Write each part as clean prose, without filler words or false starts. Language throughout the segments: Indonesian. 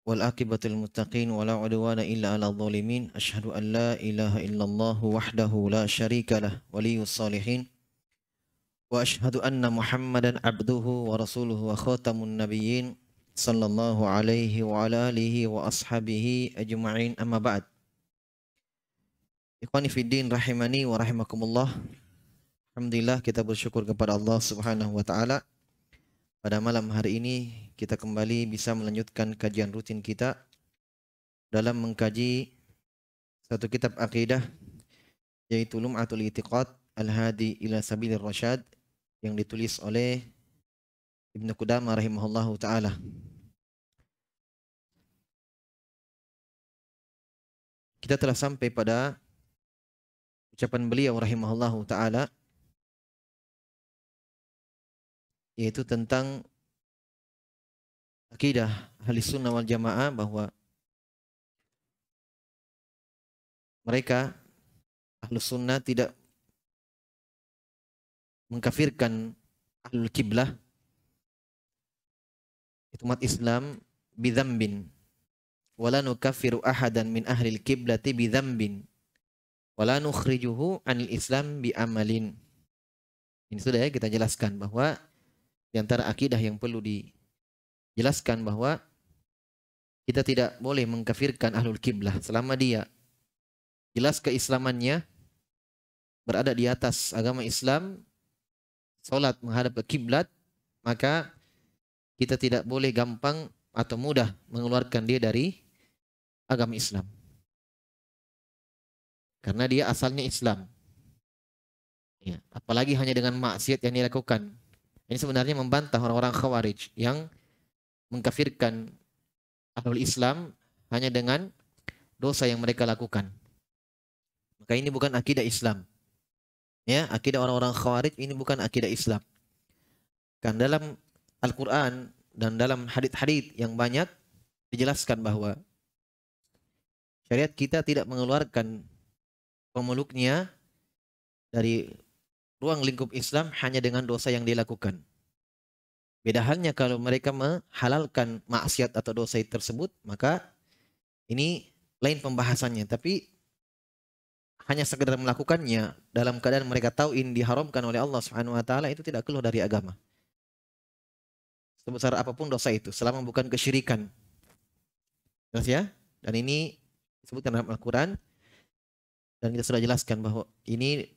wal aqibatul muttaqin wa la udwana illa 'alal zalimin. Asyhadu an la ilaha illallah wahdahu la syarikalah waliyus salihin wa asyhadu anna Muhammadan abduhu wa rasuluhu wa khatamun nabiyyin sallallahu alaihi wa ala alihi wa ashabihi ajma'in, amma ba'd. Ikhwani fid din rahimani wa rahimakumullah. Alhamdulillah, kita bersyukur kepada Allah Subhanahu wa taala. Pada malam hari ini kita kembali bisa melanjutkan kajian rutin kita dalam mengkaji satu kitab akidah, yaitu Lum'atul I'tiqad Al-Hadi ila Sabilir Rasyad, yang ditulis oleh Ibnu Qudamah rahimahullahu taala. Kita telah sampai pada ucapan beliau rahimahullahu taala, yaitu tentang akidah Ahlus Sunnah wal Jamaah, bahwa mereka Ahlus Sunnah tidak mengkafirkan Ahlul Qiblah, itu umat Islam, bidzambin wala nukaffiru ahadan min ahlil qiblati bidzambin wala nukhrijuhu anil Islam bi'amalin. Ini sudah ya kita jelaskan bahwa di antara akidah yang perlu dijelaskan bahwa kita tidak boleh mengkafirkan Ahlul Qiblah selama dia jelas keislamannya, berada di atas agama Islam, salat menghadap ke kiblat, maka kita tidak boleh gampang atau mudah mengeluarkan dia dari agama Islam. Karena dia asalnya Islam. Ya, apalagi hanya dengan maksiat yang dilakukan. Ini sebenarnya membantah orang-orang Khawarij yang mengkafirkan Ahlul Islam hanya dengan dosa yang mereka lakukan. Maka ini bukan akidah Islam. Ya, akidah orang-orang Khawarij ini bukan akidah Islam. Kan dalam Al-Quran dan dalam hadits-hadits yang banyak dijelaskan bahwa syariat kita tidak mengeluarkan pemeluknya dari ruang lingkup Islam hanya dengan dosa yang dilakukan. Beda halnya kalau mereka menghalalkan maksiat atau dosa tersebut, maka ini lain pembahasannya. Tapi hanya sekedar melakukannya dalam keadaan mereka tahu ini diharamkan oleh Allah Subhanahu wa taala, itu tidak keluar dari agama. Sebesar apapun dosa itu, selama bukan kesyirikan. Jelas ya? Dan ini disebutkan dalam Al-Quran, dan kita sudah jelaskan bahwa ini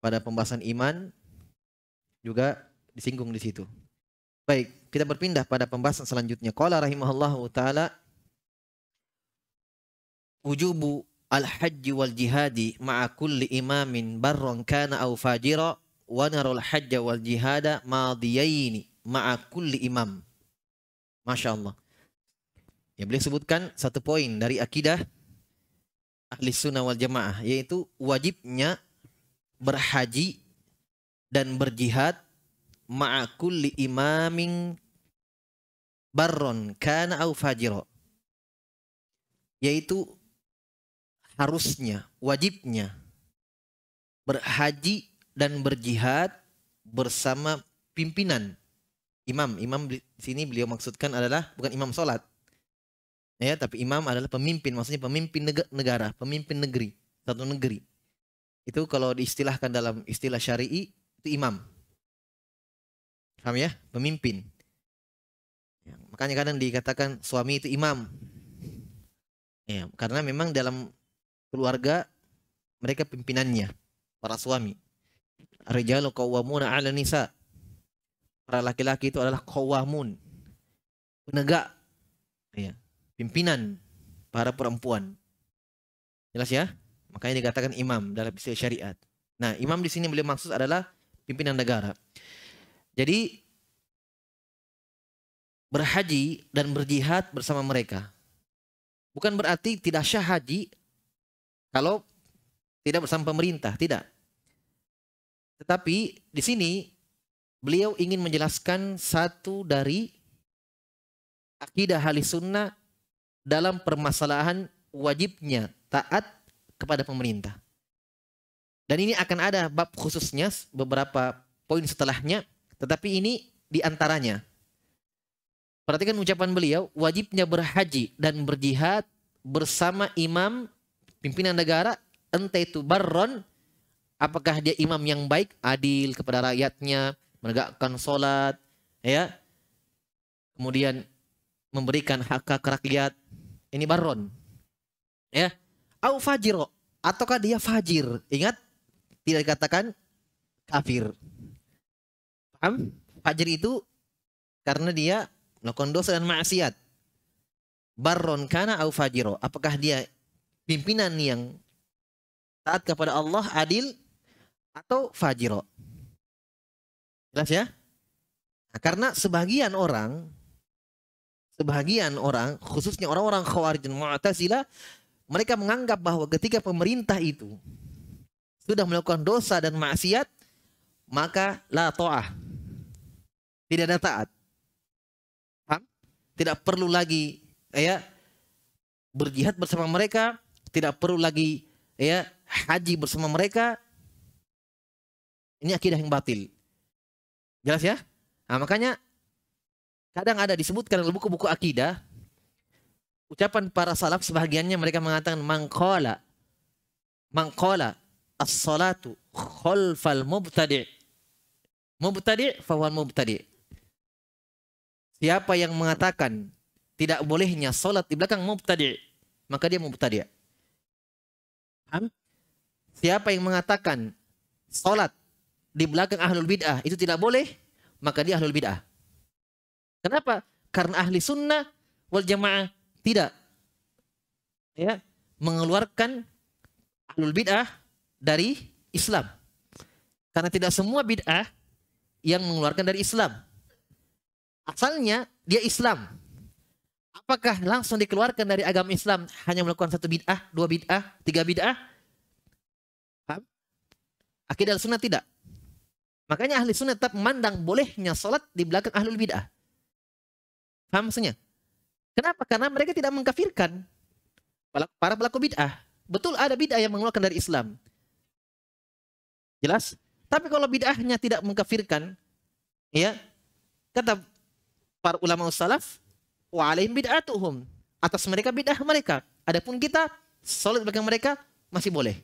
pada pembahasan iman juga disinggung di situ. Baik, kita berpindah pada pembahasan selanjutnya. Qala rahimahullahu taala, wujubu al-hajji wal jihadi ma'a kulli imamin barran kana aw fajira wa narul hajja wal jihada madiyaini ma'a kulli imam. Masya Allah. Ya, beliau sebutkan satu poin dari akidah Ahli Sunnah wal Jamaah, yaitu wajibnya berhaji dan berjihad ma'a kulli imamin barron kana au fajiro, yaitu harusnya, wajibnya berhaji dan berjihad bersama pimpinan imam. Imam di sini beliau maksudkan adalah bukan imam sholat, ya, tapi imam adalah pemimpin, maksudnya pemimpin negara, pemimpin negeri, satu negeri. Itu kalau diistilahkan dalam istilah syari'i, itu imam. Paham ya? Pemimpin. Ya, makanya kadang dikatakan suami itu imam. Ya, karena memang dalam keluarga mereka pimpinannya, para suami. Ar-rijalu qawwamuna 'ala nisa. Para laki-laki itu adalah qawwamun, penegak. Ya, pimpinan para perempuan. Jelas ya? Makanya dikatakan imam dalam istilah syariat. Nah, imam di sini beliau maksud adalah pimpinan negara. Jadi berhaji dan berjihad bersama mereka bukan berarti tidak syah haji kalau tidak bersama pemerintah, tidak. Tetapi di sini beliau ingin menjelaskan satu dari akidah Ahlus Sunnah dalam permasalahan wajibnya taat kepada pemerintah. Dan ini akan ada bab khususnya, beberapa poin setelahnya, tetapi ini di antaranya. Perhatikan ucapan beliau, wajibnya berhaji dan berjihad bersama imam pimpinan negara, entah itu barron, apakah dia imam yang baik, adil kepada rakyatnya, menegakkan sholat, ya, kemudian memberikan hak-hak rakyat, ini barron, ya, au fajiro, ataukah dia fajir, ingat tidak dikatakan kafir, paham? Fajir itu karena dia melakukan dosa dan maksiat. Barron kana au fajiro, apakah dia pimpinan yang taat kepada Allah, adil, atau fajiro. Jelas ya? Nah, karena sebagian orang khususnya orang-orang Khawarij dan Mu'tazilah, mereka menganggap bahwa ketika pemerintah itu sudah melakukan dosa dan maksiat, maka la ta'ah, tidak ada taat. Paham? Tidak perlu lagi ya berjihad bersama mereka, tidak perlu lagi ya haji bersama mereka. Ini akidah yang batil. Jelas ya? Nah, makanya kadang ada disebutkan dalam buku-buku akidah, ucapan para salaf sebagiannya mereka mengatakan mangqala as-salatu khalfal mubtadi' fahuwal mubtadi'. Siapa yang mengatakan tidak bolehnya salat di belakang mubtadi', maka dia mubtadi'. Siapa yang mengatakan salat di belakang ahlul bid'ah itu tidak boleh, maka dia ahlul bid'ah. Kenapa? Karena ahli sunnah wal jamaah tidak ya mengeluarkan ahlul bid'ah dari Islam. Karena tidak semua bid'ah yang mengeluarkan dari Islam. Asalnya dia Islam. Apakah langsung dikeluarkan dari agama Islam hanya melakukan satu bid'ah, dua bid'ah, tiga bid'ah? Paham? Akidah sunnah tidak. Makanya ahli sunnah tetap memandang bolehnya salat di belakang ahlul bid'ah. Paham maksudnya? Kenapa? Karena mereka tidak mengkafirkan para pelaku bid'ah. Betul ada bid'ah yang mengeluarkan dari Islam. Jelas? Tapi kalau bid'ahnya tidak mengkafirkan, ya, kata para ulama salaf, wa alaihim bid'atuhum, atas mereka bid'ah mereka. Adapun kita salat di belakang mereka masih boleh.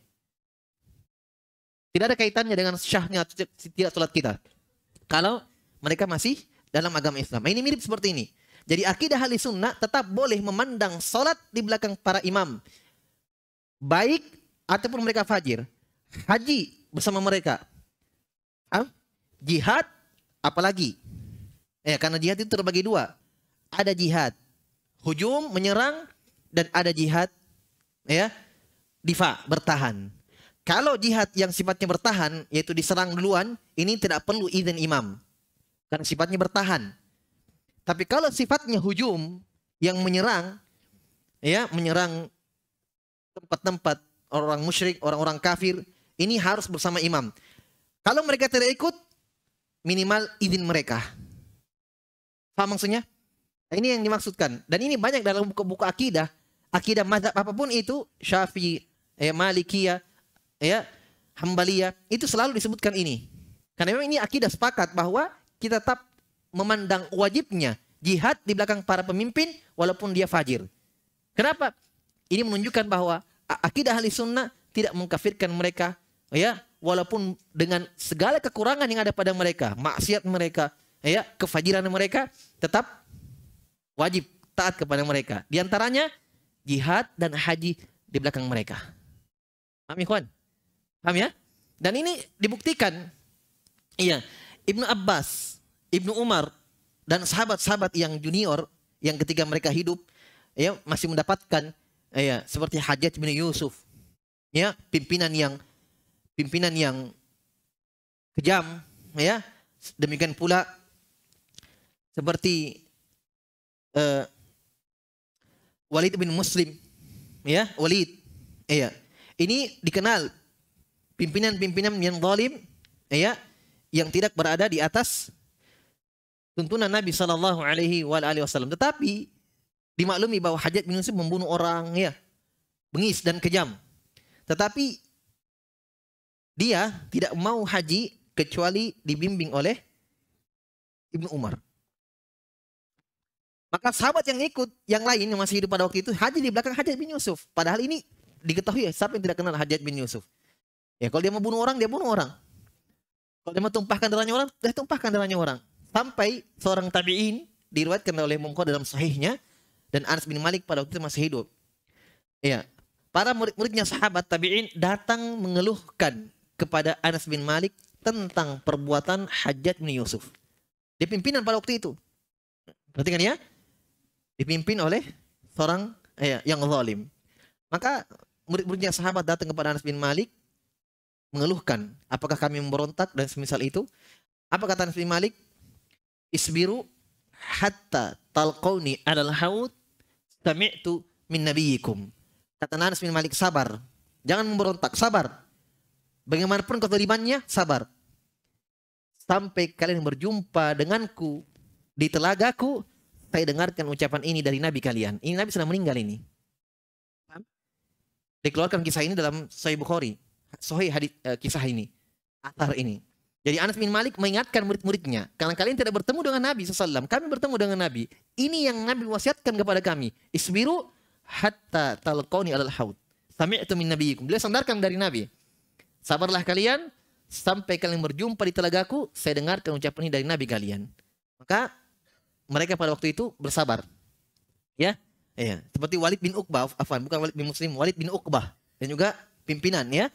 Tidak ada kaitannya dengan syahnya tidak salat kita. Kalau mereka masih dalam agama Islam. Ini mirip seperti ini. Jadi akidah ahli sunnah tetap boleh memandang salat di belakang para imam, baik ataupun mereka fajir. Haji bersama mereka. Jihad apalagi. Karena jihad itu terbagi dua. Ada jihad hujum, menyerang, dan ada jihad difa, bertahan. Kalau jihad yang sifatnya bertahan, yaitu diserang duluan, ini tidak perlu izin imam. Karena sifatnya bertahan. Tapi kalau sifatnya hujum, yang menyerang, menyerang tempat-tempat orang musyrik, orang-orang kafir, ini harus bersama imam. Kalau mereka tidak ikut, minimal izin mereka. Paham maksudnya? Ini yang dimaksudkan. Dan ini banyak dalam buku-buku akidah. Akidah mazhab apapun itu, Syafi'i, Malikiyah, Hambaliyah, itu selalu disebutkan ini. Karena memang ini akidah sepakat bahwa kita tetap memandang wajibnya jihad di belakang para pemimpin walaupun dia fajir. Kenapa? Ini menunjukkan bahwa akidah ahli sunnah tidak mengkafirkan mereka, walaupun dengan segala kekurangan yang ada pada mereka, maksiat mereka, kefajiran mereka, tetap wajib taat kepada mereka. Di antaranya jihad dan haji di belakang mereka. Paham ya, kawan? Paham ya? Dan ini dibuktikan. Ibnu Abbas, Ibnu Umar, dan sahabat-sahabat yang junior yang ketika mereka hidup masih mendapatkan seperti Hajjaj bin Yusuf, pimpinan yang kejam, demikian pula seperti Walid bin Muslim, Walid, ini dikenal pimpinan-pimpinan yang zalim, yang tidak berada di atas tuntunan Nabi Shallallahu Alaihi Wasallam. Tetapi dimaklumi bahwa Hajjaj bin Yusuf membunuh orang, bengis dan kejam. Tetapi dia tidak mau haji kecuali dibimbing oleh Ibnu Umar. Maka sahabat yang ikut, yang lain yang masih hidup pada waktu itu, haji di belakang Hajjaj bin Yusuf. Padahal ini diketahui ya, siapa yang tidak kenal Hajjaj bin Yusuf. Ya kalau dia mau bunuh orang, dia bunuh orang. Kalau dia mau tumpahkan darahnya orang, dia tumpahkan darahnya orang. Sampai seorang tabi'in, diriwayatkan oleh Mungko dalam sahihnya, dan Anas bin Malik pada waktu itu masih hidup. Ya, para murid-muridnya sahabat tabi'in datang mengeluhkan kepada Anas bin Malik tentang perbuatan Hajjaj bin Yusuf. Dia pimpinan pada waktu itu. Perhatikan ya, dipimpin oleh seorang yang zalim. Maka murid-muridnya sahabat datang kepada Anas bin Malik mengeluhkan, apakah kami memberontak dan semisal itu. Apa kata Anas bin Malik? Isbiru hatta talqauni alal haud sami'tu min nabiyikum. Kata Anas bin Malik, sabar. Jangan memberontak, sabar. Bagaimanapun kezalimannya, sabar. Sampai kalian berjumpa denganku di telagaku, saya dengarkan ucapan ini dari Nabi kalian. Ini Nabi sudah meninggal ini. Dikeluarkan kisah ini dalam Sahih Bukhari. Sahih hadits kisah ini. Athar ini. Jadi Anas bin Malik mengingatkan murid-muridnya. Karena kalian tidak bertemu dengan Nabi SAW. Kami bertemu dengan Nabi. Ini yang Nabi wasiatkan kepada kami. Isbiru hatta talqauni alal haud. Sami'tu min nabiyikum. Beliau sandarkan dari Nabi. Sabarlah kalian sampai kalian berjumpa di telagaku, saya dengarkan ucapan ini dari Nabi kalian. Maka mereka pada waktu itu bersabar. Ya, seperti Walid bin Uqbah, bukan Walid bin Muslim, Walid bin Uqbah, dan juga pimpinan ya.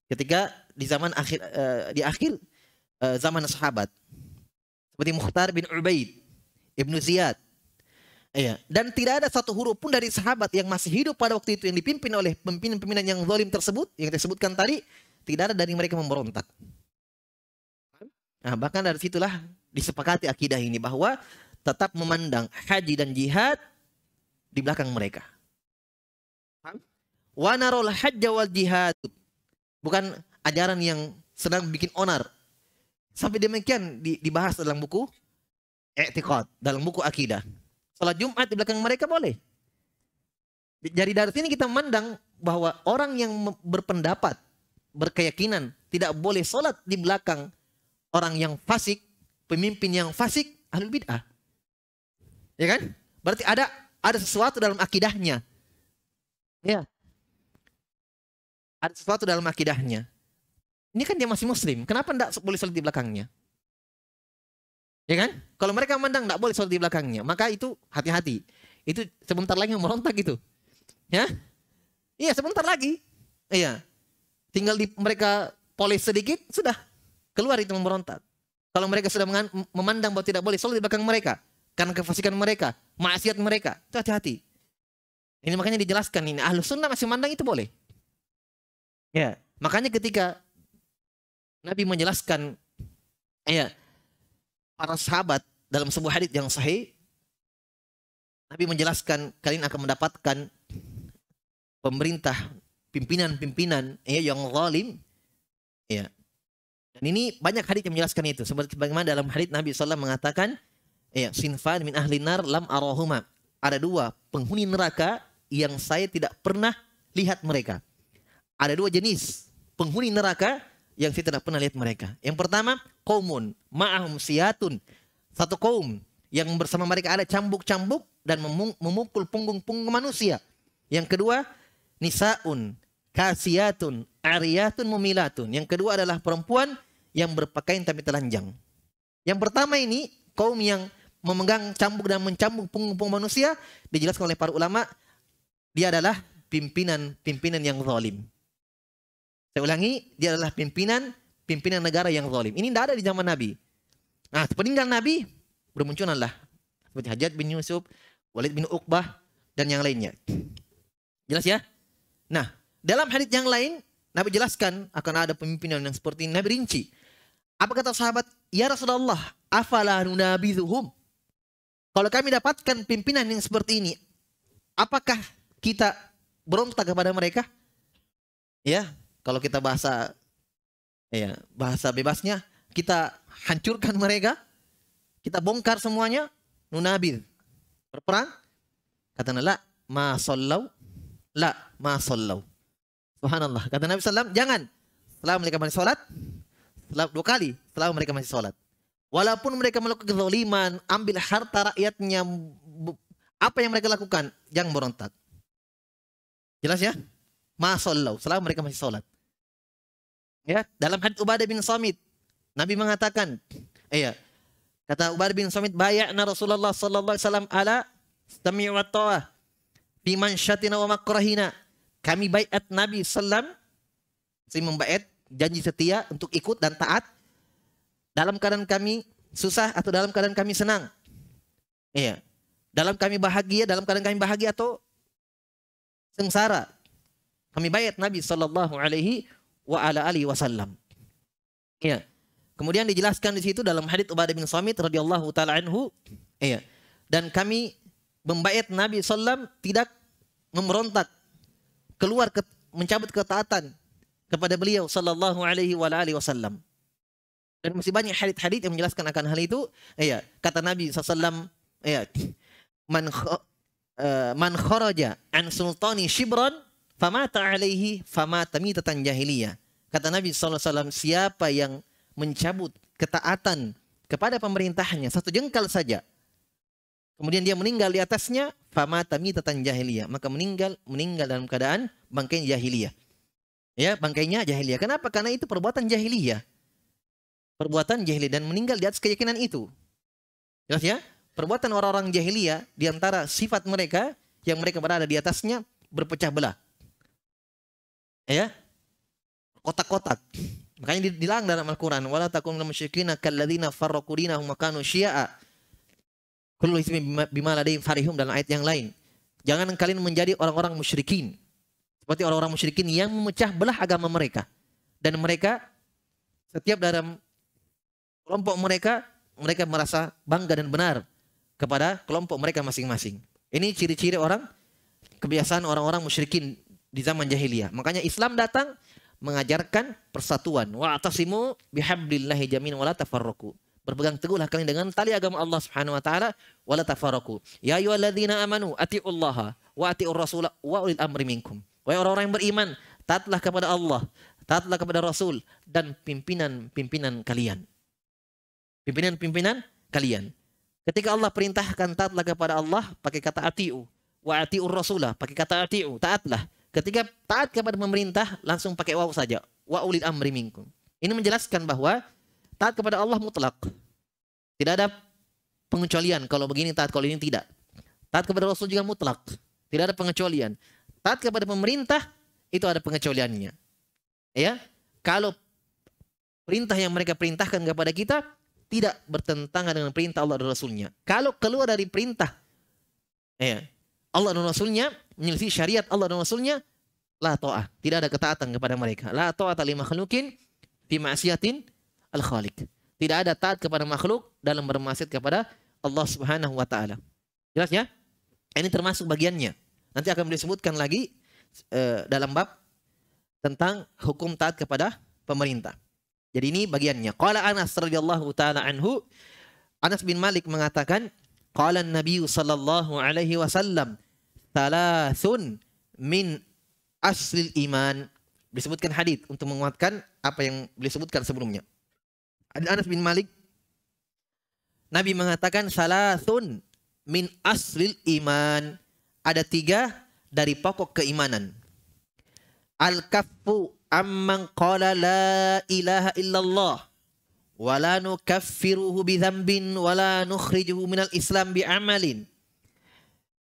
Ketika di zaman akhir zaman sahabat. Seperti Mukhtar bin Ubaid, Ibnu Ziyad. Dan tidak ada satu huruf pun dari sahabat yang masih hidup pada waktu itu yang dipimpin oleh pimpinan-pimpinan yang zalim tersebut, yang disebutkan tadi, tidak ada dari mereka memberontak. Nah, bahkan dari situlah disepakati akidah ini bahwa tetap memandang haji dan jihad di belakang mereka. Wa narul hajja wal jihad. Bukan ajaran yang sedang bikin onar. Sampai demikian dibahas dalam buku i'tiqad, dalam buku akidah. Salat Jumat di belakang mereka boleh. Jadi dari sini kita memandang bahwa orang yang berpendapat, berkeyakinan tidak boleh sholat di belakang orang yang fasik, pemimpin yang fasik, ahlul bid'ah. Ya kan? Berarti ada sesuatu dalam akidahnya. Ya. Ada sesuatu dalam akidahnya. Ini kan dia masih muslim, kenapa tidak boleh sholat di belakangnya? Ya kan? Kalau mereka memandang tidak boleh sholat di belakangnya, maka itu hati-hati. Itu sebentar lagi memberontak itu. Ya? Iya, sebentar lagi. Iya. Tinggal mereka polis sedikit, sudah keluar itu memberontak. Kalau mereka sudah memandang bahwa tidak boleh sholat di belakang mereka, karena kefasikan mereka, maksiat mereka, itu hati-hati. Ini makanya dijelaskan ini, Ahlus Sunnah masih memandang itu boleh. Ya, makanya ketika Nabi menjelaskan para sahabat dalam sebuah hadits yang sahih, Nabi menjelaskan kalian akan mendapatkan pemerintah, pimpinan-pimpinan yang zalim. Ya. Dan ini banyak hadits yang menjelaskan itu. Seperti bagaimana dalam hadits Nabi SAW mengatakan, sinfan min ahli nar lam arahuma. Ada dua penghuni neraka yang saya tidak pernah lihat mereka. Ada dua jenis penghuni neraka yang saya tidak pernah lihat mereka. Yang pertama, qaumun ma'ahum siyatun. Satu kaum yang bersama mereka ada cambuk-cambuk dan memukul punggung-punggung manusia. Yang kedua, nisaun kasiyatun ariyatun mumilatun. Yang kedua adalah perempuan yang berpakaian tapi telanjang. Yang pertama ini, kaum yang memegang cambuk dan mencambuk punggung-punggung manusia, dijelaskan oleh para ulama, dia adalah pimpinan yang zalim. Saya ulangi, dia adalah pimpinan negara yang zalim. Ini tidak ada di zaman Nabi. Nah, sepeninggal Nabi, bermunculanlah seperti Hajjaj bin Yusuf, Walid bin Uqbah, dan yang lainnya. Jelas ya? Nah, dalam hadits yang lain, Nabi jelaskan akan ada pemimpinan yang seperti ini. Nabi rinci. Apa kata sahabat? Ya Rasulullah, afala nunabidhuhum. Kalau kami dapatkan pimpinan yang seperti ini, apakah kita berontak kepada mereka? Ya, kalau kita bahasa bebasnya, kita hancurkan mereka, kita bongkar semuanya, nunabid, berperang. Kata Nabi, ma sallau. Subhanallah. Kata Nabi SAW, jangan. Setelah mereka masih sholat, dua kali setelah mereka masih sholat. Walaupun mereka melakukan kezaliman, ambil harta rakyatnya, Apa yang mereka lakukan? Jangan berontak. Jelas ya? Ma sallau, selama mereka masih sholat. Ya, dalam hadits Ubadah bin Samit, Nabi mengatakan, kata Ubadah bin Samit, bay'na Rasulullah sallallahu alaihi wasallam ala sami' wa ta'ah fi mansyatina wa makrahina. Kami baiat Nabi sallam, saya membaiat janji setia untuk ikut dan taat dalam keadaan kami susah atau dalam keadaan kami senang. Iya. Dalam kami bahagia, dalam keadaan kami bahagia atau sengsara. Kami baiat Nabi sallallahu alaihi wa ala alihi wasallam. Iya. Kemudian dijelaskan di situ dalam hadits Ubadah bin Samit radhiyallahu taala anhu, dan kami membaiat Nabi sallam tidak memberontak, keluar mencabut ketaatan kepada beliau sallallahu alaihi wa alihi wasallam. Dan masih banyak hadits-hadits yang menjelaskan akan hal itu. Kata Nabi sallallahu man kharaja an sultani shibran famata alaihi famata mitatan jahiliyah. Kata Nabi SAW, siapa yang mencabut ketaatan kepada pemerintahnya satu jengkal saja, kemudian dia meninggal di atasnya, famata mitatan jahiliyah, maka meninggal dalam keadaan bangkai jahiliyah. Ya, bangkainya jahiliyah. Kenapa? Karena itu perbuatan jahiliyah. Perbuatan jahiliyah, dan meninggal di atas keyakinan itu. Jelas ya? Perbuatan orang-orang jahiliyah, di antara sifat mereka yang mereka berada di atasnya, berpecah belah. Ya, kotak-kotak. Makanya dilarang dalam Al-Quran, wala takun minal musyrikina kalladzina farraqu dinahum wa kanu syi'a kullu hizbin bima ladayhim farihun, dalam ayat yang lain. Jangan kalian menjadi orang-orang musyrikin seperti orang-orang musyrikin yang memecah belah agama mereka, dan mereka setiap dalam kelompok mereka merasa bangga dan benar kepada kelompok mereka masing-masing. Ini ciri-ciri kebiasaan orang-orang musyrikin di zaman jahiliyah. Makanya Islam datang mengajarkan persatuan. Wa'tasimu bihablillahi jami'an wa la tafarraqu. Berpegang teguhlah kalian dengan tali agama Allah Subhanahu wa taala, wa la tafarraqu. Ya ayyuhalladzina amanu atiullaha wa atiur rasula wa ulil amri minkum. Wahai orang-orang yang beriman, taatlah kepada Allah, taatlah kepada Rasul, dan pimpinan-pimpinan kalian. Pimpinan-pimpinan kalian. Ketika Allah perintahkan taatlah kepada Allah, pakai kata atiu, wa atiur rasulah, pakai kata atiu, taatlah. Ketika taat kepada pemerintah, langsung pakai waw saja, wa ulil amri minkum. Ini menjelaskan bahwa taat kepada Allah mutlak. Tidak ada pengecualian, kalau begini taat, kalau ini tidak. Taat kepada Rasul juga mutlak. Tidak ada pengecualian. Taat kepada pemerintah, itu ada pengecualiannya. Ya, kalau perintah yang mereka perintahkan kepada kita tidak bertentangan dengan perintah Allah dan Rasulnya. Kalau keluar dari perintah Allah dan Rasulnya, menyelisih syariat Allah dan Rasulnya, la ta'ah, tidak ada ketaatan kepada mereka. La ta'ata li makhluqin fi ma'siyatin al-khaliq. Tidak ada taat kepada makhluk dalam bermaksiat kepada Allah Subhanahu wa taala. Jelas ya? Ini termasuk bagiannya. Nanti akan disebutkan lagi dalam bab tentang hukum taat kepada pemerintah. Jadi ini bagiannya. Qala Anas radhiyallahu taala anhu, Anas bin Malik mengatakan, qala an-nabiy sallallahu alaihi wasallam, thalathun min aslil iman. Disebutkan hadis untuk menguatkan apa yang beliau sebutkan sebelumnya. Anas bin Malik, Nabi mengatakan salasun min aslil iman. Ada 3 dari pokok keimanan. Al-kaffu amman qala la ilaha illallah wa la nukaffiruhu bi dzambin wa la nukhrijuhu minal islam bi amalin.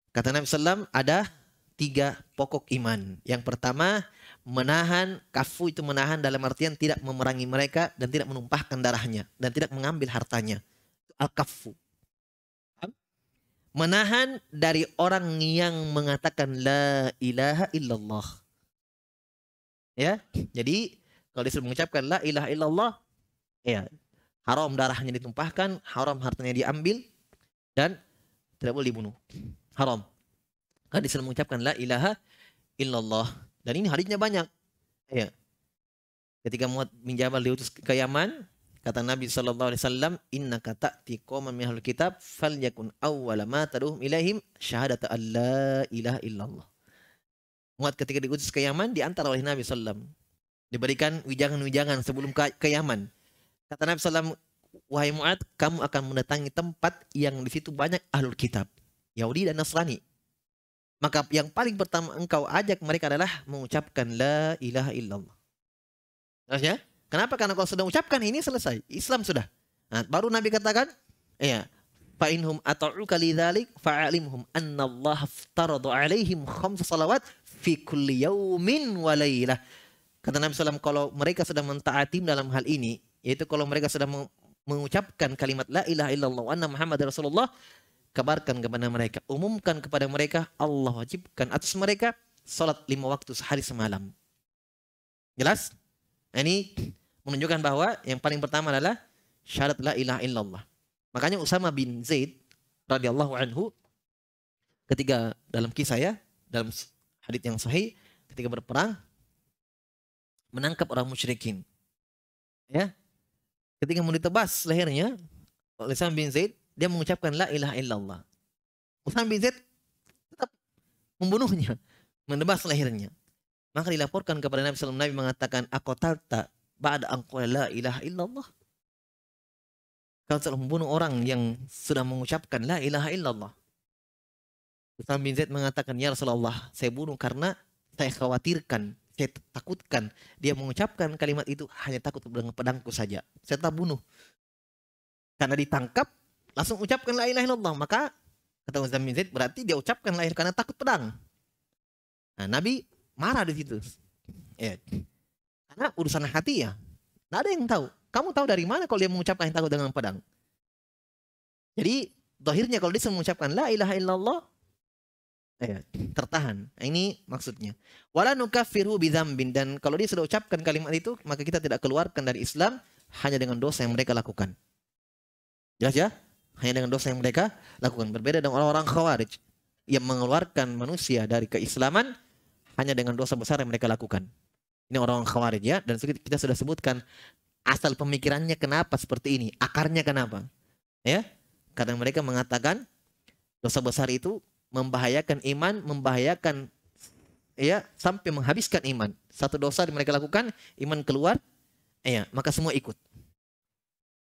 Kata Nabi sallam, ada 3 pokok iman. Yang pertama, menahan. Kafu itu menahan dalam artian tidak memerangi mereka dan tidak menumpahkan darahnya dan tidak mengambil hartanya. Al-kaffu. Menahan dari orang yang mengatakan la ilaha illallah. Ya, jadi kalau disuruh mengucapkan la ilaha illallah, ya, haram darahnya ditumpahkan, haram hartanya diambil, dan tidak boleh dibunuh. Haram. Kan disuruh mengucapkan la ilaha illallah. Dan ini hadisnya banyak. Ya. Ketika Mu'adz bin Jabal diutus ke Yaman, kata Nabi SAW, innaka ta'ti qauman min ahlul kitab falyakun awwala ma tad'uhum ilaihim syahadata an la ilaha illallah. Mu'adz ketika diutus ke Yaman diantar oleh Nabi SAW. Diberikan wijangan-wijangan sebelum ke Yaman. Kata Nabi SAW, wahai Mu'adz, kamu akan mendatangi tempat yang di situ banyak ahlul kitab. Yahudi dan Nasrani. Maka yang paling pertama engkau ajak mereka adalah mengucapkan la ilaha illallah. Jelas ya? Kenapa? Karena kalau sudah ucapkan ini selesai. Islam sudah. Nah, baru Nabi katakan, ya, fa inhum ata'uka lidzalik fa'alimhum anna Allah aftarada 'alaihim khamsa salawat fi kulli yaumin wa lailah. Kata Nabi SAW, kalau mereka sudah mentaati dalam hal ini, yaitu kalau mereka sudah mengucapkan kalimat la ilaha illallah wa anna Muhammad Rasulullah, kabarkan kepada mereka, umumkan kepada mereka, Allah wajibkan atas mereka salat 5 waktu sehari semalam. Jelas? Ini menunjukkan bahwa yang paling pertama adalah syahadat la ilaha illallah. Makanya Usama bin Zaid radhiyallahu anhu ketika dalam kisah ya, dalam hadits yang sahih, ketika berperang menangkap orang musyrikin. Ya. Ketika mau ditebas lehernya oleh Usama bin Zaid, dia mengucapkan la ilaha illallah. Usama bin Zaid tetap membunuhnya, menebas lehernya. Maka dilaporkan kepada Nabi SAW, Nabi mengatakan, aqatalta ba'da an qala la ilaha illallah. Kau telah membunuh orang yang sudah mengucapkan la ilaha illallah. Usama bin Zaid mengatakan, ya Rasulullah, saya bunuh karena saya khawatirkan, saya takutkan dia mengucapkan kalimat itu hanya takut dengan pedangku saja. Saya tak bunuh. Karena ditangkap, langsung ucapkan la ilaha illallah. Maka kata Usama bin Zaid, berarti dia ucapkan la ilaha karena takut pedang. Nah, Nabi marah di situ. Ya. Karena urusan hati ya. Tidak ada yang tahu. Kamu tahu dari mana kalau dia mengucapkan yang takut dengan pedang? Jadi, zahirnya kalau dia mengucapkan la ilaha illallah, ya, tertahan. Nah, ini maksudnya. Wala nukaffiru bidzambin, dan kalau dia sudah ucapkan kalimat itu, maka kita tidak keluarkan dari Islam hanya dengan dosa yang mereka lakukan. Jelas ya? Hanya dengan dosa yang mereka lakukan. Berbeda dengan orang-orang Khawarij yang mengeluarkan manusia dari keislaman hanya dengan dosa besar yang mereka lakukan. Ini orang-orang Khawarij ya, dan kita sudah sebutkan asal pemikirannya kenapa seperti ini, akarnya kenapa. Ya? Karena mereka mengatakan dosa besar itu membahayakan iman, membahayakan ya sampai menghabiskan iman. Satu dosa yang mereka lakukan, iman keluar, ya, maka semua ikut.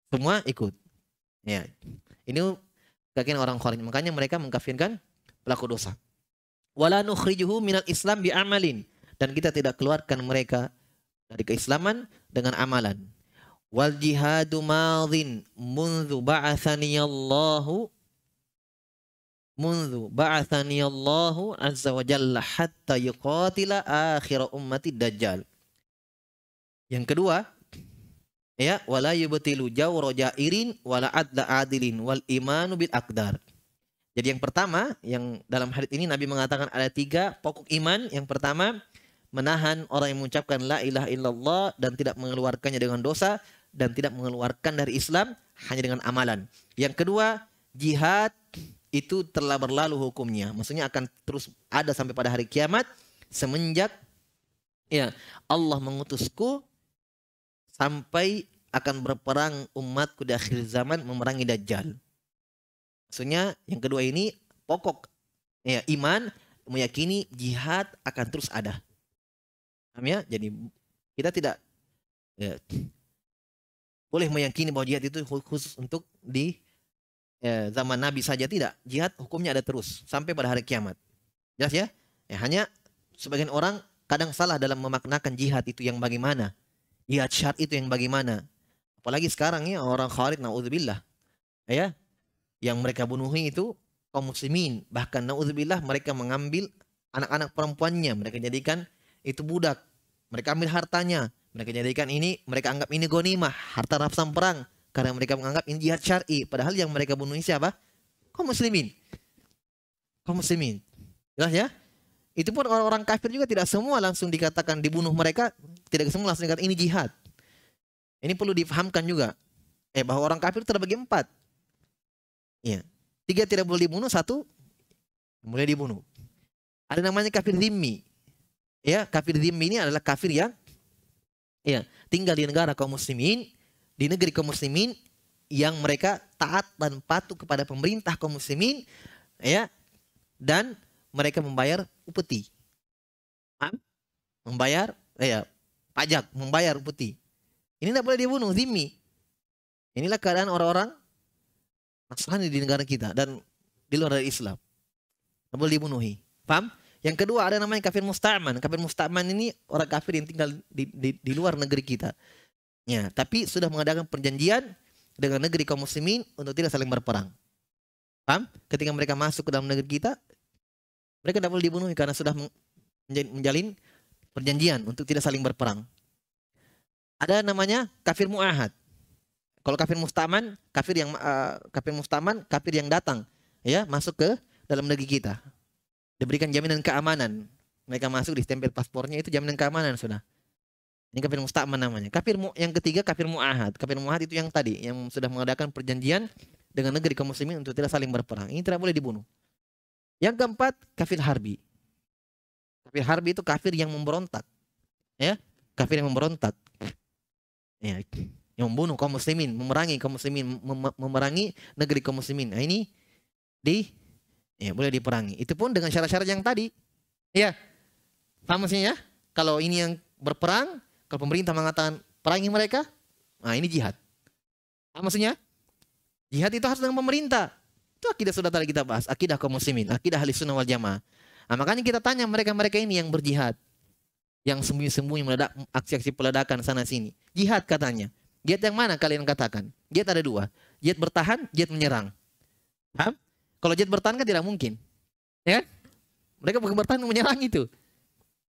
Semua ikut. Ya. Ini keyakinan orang Khawarij. Makanya mereka mengkafirkan pelaku dosa. Wala nukhrijuhu minal Islam bi amalin, dan kita tidak keluarkan mereka dari keislaman dengan amalan. Wal jihadu madhin mundu ba'athaniyallahu azza wa jalla hatta yuqatila akhir ummati dajjal. Yang kedua, ya, wala yubtilu jawra jairin wala adla adilin wal imanu bil aqdar. Jadi yang pertama, yang dalam hadits ini Nabi mengatakan ada 3 pokok iman. Yang pertama, menahan orang yang mengucapkan la ilaha illallah dan tidak mengeluarkannya dengan dosa dan tidak mengeluarkan dari Islam hanya dengan amalan. Yang kedua, jihad itu telah berlalu hukumnya. Maksudnya akan terus ada sampai pada hari kiamat semenjak ya Allah mengutusku sampai akan berperang umatku di akhir zaman memerangi Dajjal. Maksudnya yang kedua ini pokok ya iman, meyakini jihad akan terus ada. Paham ya? Jadi kita tidak ya, boleh meyakini bahwa jihad itu khusus untuk di zaman Nabi saja, tidak. Jihad hukumnya ada terus sampai pada hari kiamat. Jelas ya? Hanya sebagian orang kadang salah dalam memaknakan jihad itu yang bagaimana. Jihad syar'i itu yang bagaimana. Apalagi sekarang ya orang Khawarij, naudzubillah. Ya, yang mereka bunuhi itu kaum muslimin. Bahkan naudzubillah mereka mengambil anak-anak perempuannya, mereka jadikan itu budak. Mereka ambil hartanya, mereka jadikan ini, mereka anggap ini ghanimah, harta rampasan perang. Karena mereka menganggap ini jihad syar'i. Padahal yang mereka bunuh ini siapa? Kaum muslimin. Kaum muslimin. Jelas ya? Itu pun orang-orang kafir juga tidak semua langsung dikatakan dibunuh mereka. Tidak semua langsung dikatakan ini jihad. Ini perlu difahamkan juga. Bahwa orang kafir terbagi 4. Ya. 3 tidak boleh dibunuh, 1 boleh dibunuh. Ada namanya kafir zimmi. Ya, kafir zimmi ini adalah kafir yang ya, tinggal di negara kaum muslimin, di negeri kaum muslimin yang mereka taat dan patuh kepada pemerintah kaum muslimin, ya, dan mereka membayar upeti, membayar ya pajak, membayar upeti. Ini tidak boleh dibunuh, zimmi. Inilah keadaan orang-orang Nasrani di negara kita dan di luar dari Islam. Tidak boleh dibunuhi. Paham? Yang kedua ada namanya kafir musta'man. Kafir musta'man ini orang kafir yang tinggal di luar negeri kita. Ya, tapi sudah mengadakan perjanjian dengan negeri kaum muslimin untuk tidak saling berperang. Paham? Ketika mereka masuk ke dalam negeri kita, mereka tidak boleh dibunuh karena sudah menjalin perjanjian untuk tidak saling berperang. Ada namanya kafir mu'ahad. Kalau kafir mustaman, kafir yang datang ya masuk ke dalam negeri kita. Diberikan jaminan keamanan. Mereka masuk di stempel paspornya itu jaminan keamanan sudah. Ini kafir mustaman namanya. Yang ketiga kafir mu'ahad. Kafir mu'ahad itu yang tadi yang sudah mengadakan perjanjian dengan negeri kaum muslimin untuk tidak saling berperang. Ini tidak boleh dibunuh. Yang keempat kafir harbi. Kafir harbi itu kafir yang memberontak. Ya, kafir yang memberontak. Ya, yang membunuh kaum muslimin, memerangi kaum muslimin, memerangi negeri kaum muslimin. Nah, ini boleh diperangi. Itu pun dengan syarat-syarat yang tadi. Ya. Paham maksudnya? Kalau ini yang berperang, kalau pemerintah mengatakan perangi mereka, nah ini jihad. Paham maksudnya? Jihad itu harus dengan pemerintah. Itu akidah sudah tadi kita bahas, akidah kaum muslimin, akidah ahli sunnah wal jamaah. Nah, makanya kita tanya mereka-mereka ini yang berjihad, yang sembunyi-sembunyi meledak aksi-aksi peledakan sana sini. Jihad katanya. Jihad yang mana kalian katakan? Jihad ada dua. Jihad bertahan, jihad menyerang. Paham? Kalau jihad bertahan kan tidak mungkin. Ya kan? Mereka bukan bertahan, menyerang itu.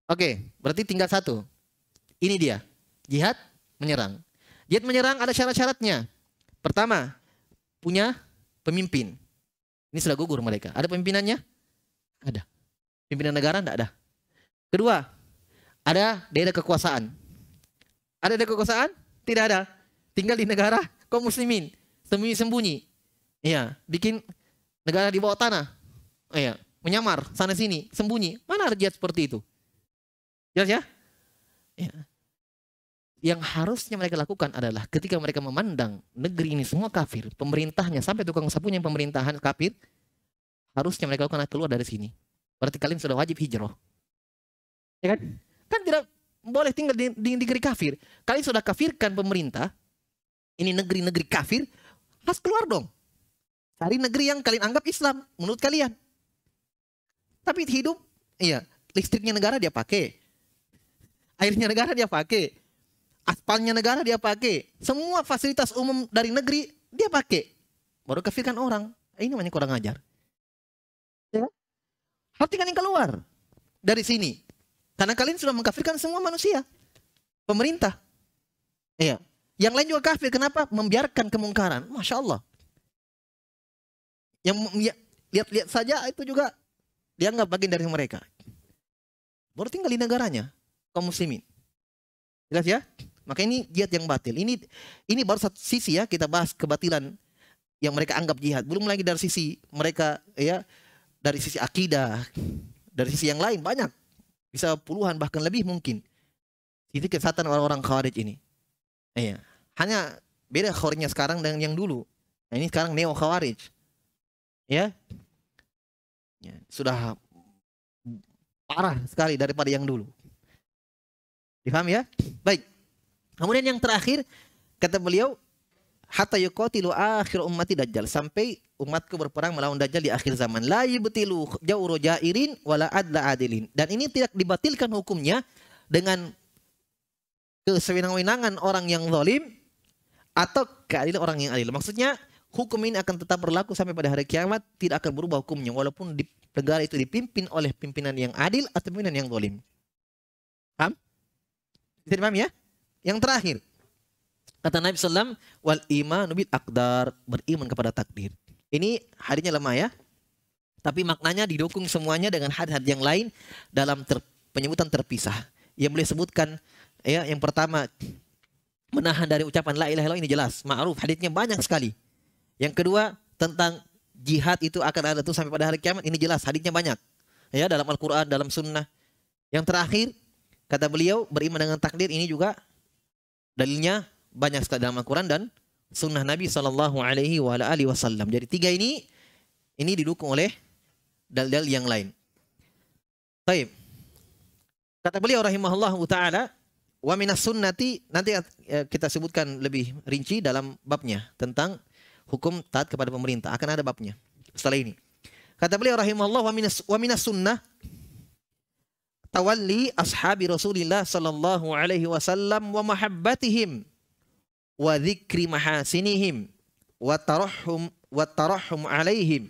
Oke, berarti tinggal satu. Ini dia. Jihad menyerang. Jihad menyerang ada syarat-syaratnya. Pertama, punya pemimpin. Ini sudah gugur mereka. Ada pemimpinannya? Ada. Pimpinan negara tidak ada. Kedua, ada daerah kekuasaan. Ada daerah kekuasaan? Tidak ada. Tinggal di negara kaum muslimin. Sembunyi-sembunyi. Iya, bikin negara di bawah tanah. Iya, menyamar sana sini, sembunyi. Mana ada jihad seperti itu? Jelas ya? Ya. Yang harusnya mereka lakukan adalah ketika mereka memandang negeri ini semua kafir, pemerintahnya sampai tukang sapunya pemerintahan kafir, harusnya mereka lakukan keluar dari sini. Berarti kalian sudah wajib hijrah. Ya kan? Kan tidak boleh tinggal di negeri kafir. Kalian sudah kafirkan pemerintah. Ini negeri-negeri kafir, harus keluar dong. Cari negeri yang kalian anggap Islam menurut kalian. Tapi hidup, iya, listriknya negara dia pakai. Airnya negara dia pakai. Aspalnya negara dia pakai. Semua fasilitas umum dari negeri dia pakai. Baru kafirkan orang. Ini namanya kurang ajar. Ya? Harus kalian keluar dari sini. Karena kalian sudah mengkafirkan semua manusia. Pemerintah. Iya. Yang lain juga kafir. Kenapa? Membiarkan kemungkaran. Masya Allah. Yang lihat-lihat saja itu juga dianggap bagian dari mereka. Baru tinggal di negaranya. Kaum muslimin. Jelas ya? Maka ini jihad yang batil. Ini baru satu sisi ya, kita bahas kebatilan yang mereka anggap jihad. Belum lagi dari sisi mereka ya, dari sisi akidah, dari sisi yang lain banyak. Bisa puluhan bahkan lebih mungkin. Itu kesatuan orang-orang Khawarij ini. Iya. Hanya beda Khawarijnya sekarang dengan yang dulu. Nah, ini sekarang neo Khawarij. Ya. Sudah parah sekali daripada yang dulu. Difaham ya? Baik. Kemudian yang terakhir kata beliau, hatta yuqatilu akhir ummati dajjal, sampai umatku berperang melawan dajjal di akhir zaman. La yubtilu jawru jairin wala adla adilin. Dan ini tidak dibatilkan hukumnya dengan kesewenang-wenangan orang yang zalim atau keadilan orang yang adil. Maksudnya hukum ini akan tetap berlaku sampai pada hari kiamat, tidak akan berubah hukumnya walaupun di negara itu dipimpin oleh pimpinan yang adil atau pimpinan yang zalim. Paham? Bisa dipahami ya? Yang terakhir, kata Nabi SAW, wal imanu bil aqdar, beriman kepada takdir. Ini hadisnya lemah ya, tapi maknanya didukung semuanya dengan hadis-hadis yang lain dalam penyebutan terpisah. Yang boleh sebutkan ya, yang pertama menahan dari ucapan la ilaha illallah, ini jelas, ma'ruf, hadisnya banyak sekali. Yang kedua tentang jihad itu akan ada tuh sampai pada hari kiamat, ini jelas, hadisnya banyak ya, dalam Al-Quran, dalam Sunnah. Yang terakhir kata beliau, beriman dengan takdir, ini juga dalilnya banyak sekali dalam Al-Quran dan Sunnah Nabi SAW. Jadi tiga ini didukung oleh dalil-dalil yang lain. Baik. Kata beliau rahimahullahu ta'ala, wa minas sunnati, nanti kita sebutkan lebih rinci dalam babnya tentang hukum taat kepada pemerintah. Akan ada babnya setelah ini. Kata beliau rahimahullah, wa minas sunnah tawalli ashabi Rasulillah sallallahu alaihi wasallam wa mahabbatihim wa dzikri mahasinihim wa tarahhum alaihim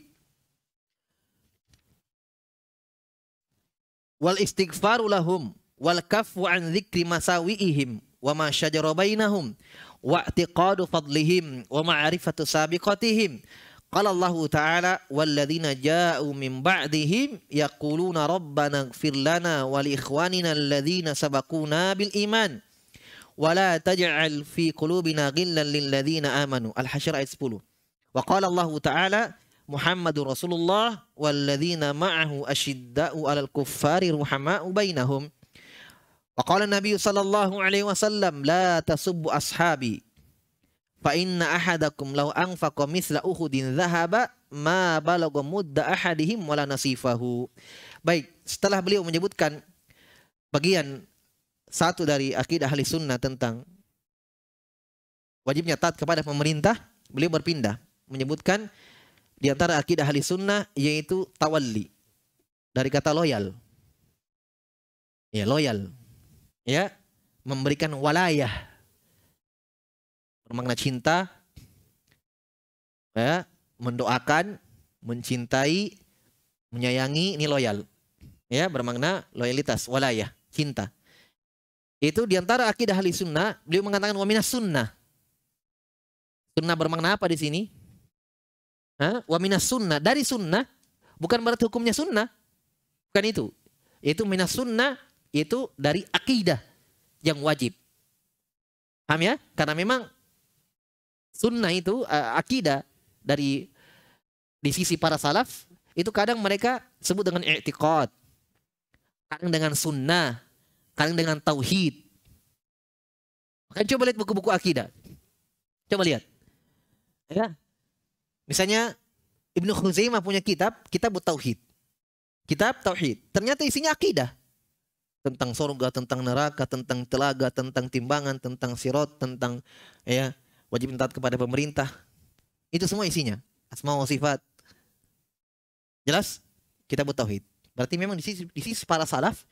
wal istighfaru lahum wal kaffu an dzikri masawiihim wa ma syajara bainahum wa i'tiqadu fadlihim wa ma'rifatu sabiqatihim. Qala Allah Ta'ala walladzina ja'u min ba'dihim yaquluna rabbana ighfir lana wa li ikhwanina alladzina sabaquna bil iman wa la taj'al fi qulubina ghillan lil ladzina amanu. Al-Hasyr ayat 10. Wa qala Allah Ta'ala Muhammadur Rasulullah walladzina ma'ahu asyidda'u 'alal kuffari ruhama'u bainahum. Wa qala Nabi sallallahu alaihi wasallam la tasubbu ashabi fa inna ahadakum law anfaqa mithla uhudin dhahaba ma balagha mudda ahadihim wala nasifahu. Baik, setelah beliau menyebutkan bagian satu dari akidah ahli sunnah tentang wajibnya taat kepada pemerintah, beliau berpindah menyebutkan di antara akidah ahli sunnah yaitu tawalli, dari kata loyal. Ya, loyal. Ya, memberikan walayah, bermakna cinta, ya, mendoakan, mencintai, menyayangi, ini loyal. Ya, bermakna loyalitas, walayah, cinta. Itu diantara akidah ahli sunnah. Beliau mengatakan wa minas sunnah. Sunnah bermakna apa di sini? Wa minas sunnah, dari sunnah, bukan berarti hukumnya sunnah. Bukan itu. Itu minas sunnah, itu dari akidah yang wajib. Paham ya? Karena memang sunnah itu akidah dari di sisi para salaf itu kadang mereka sebut dengan i'tiqad, kadang dengan sunnah, kadang dengan tauhid. Kan coba lihat buku-buku akidah. Coba lihat. Ya. Misalnya Ibnu Khuzaimah punya kitab tauhid. Kitab tauhid. Ternyata isinya akidah. Tentang surga, tentang neraka, tentang telaga, tentang timbangan, tentang sirat, tentang ya wajib taat kepada pemerintah. Itu semua isinya. Asma wa sifat. Jelas? Kitab tauhid. Berarti memang di sisi para salaf,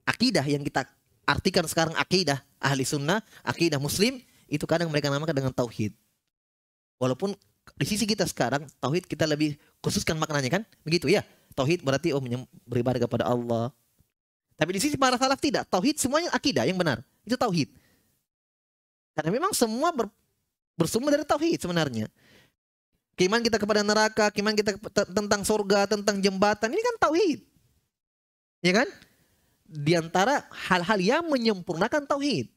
akidah yang kita artikan sekarang akidah ahli sunnah, akidah muslim, itu kadang mereka namakan dengan tauhid. Walaupun di sisi kita sekarang, tauhid kita lebih khususkan maknanya kan? Begitu ya. Tauhid berarti beribadah kepada Allah. Tapi di sisi para salaf tidak. Tauhid semuanya akidah yang benar. Itu tauhid. Karena memang semua bersumber dari tauhid sebenarnya. Keimanan kita kepada neraka, keimanan kita tentang surga, tentang jembatan, ini kan tauhid. Ya kan? Di antara hal-hal yang menyempurnakan tauhid.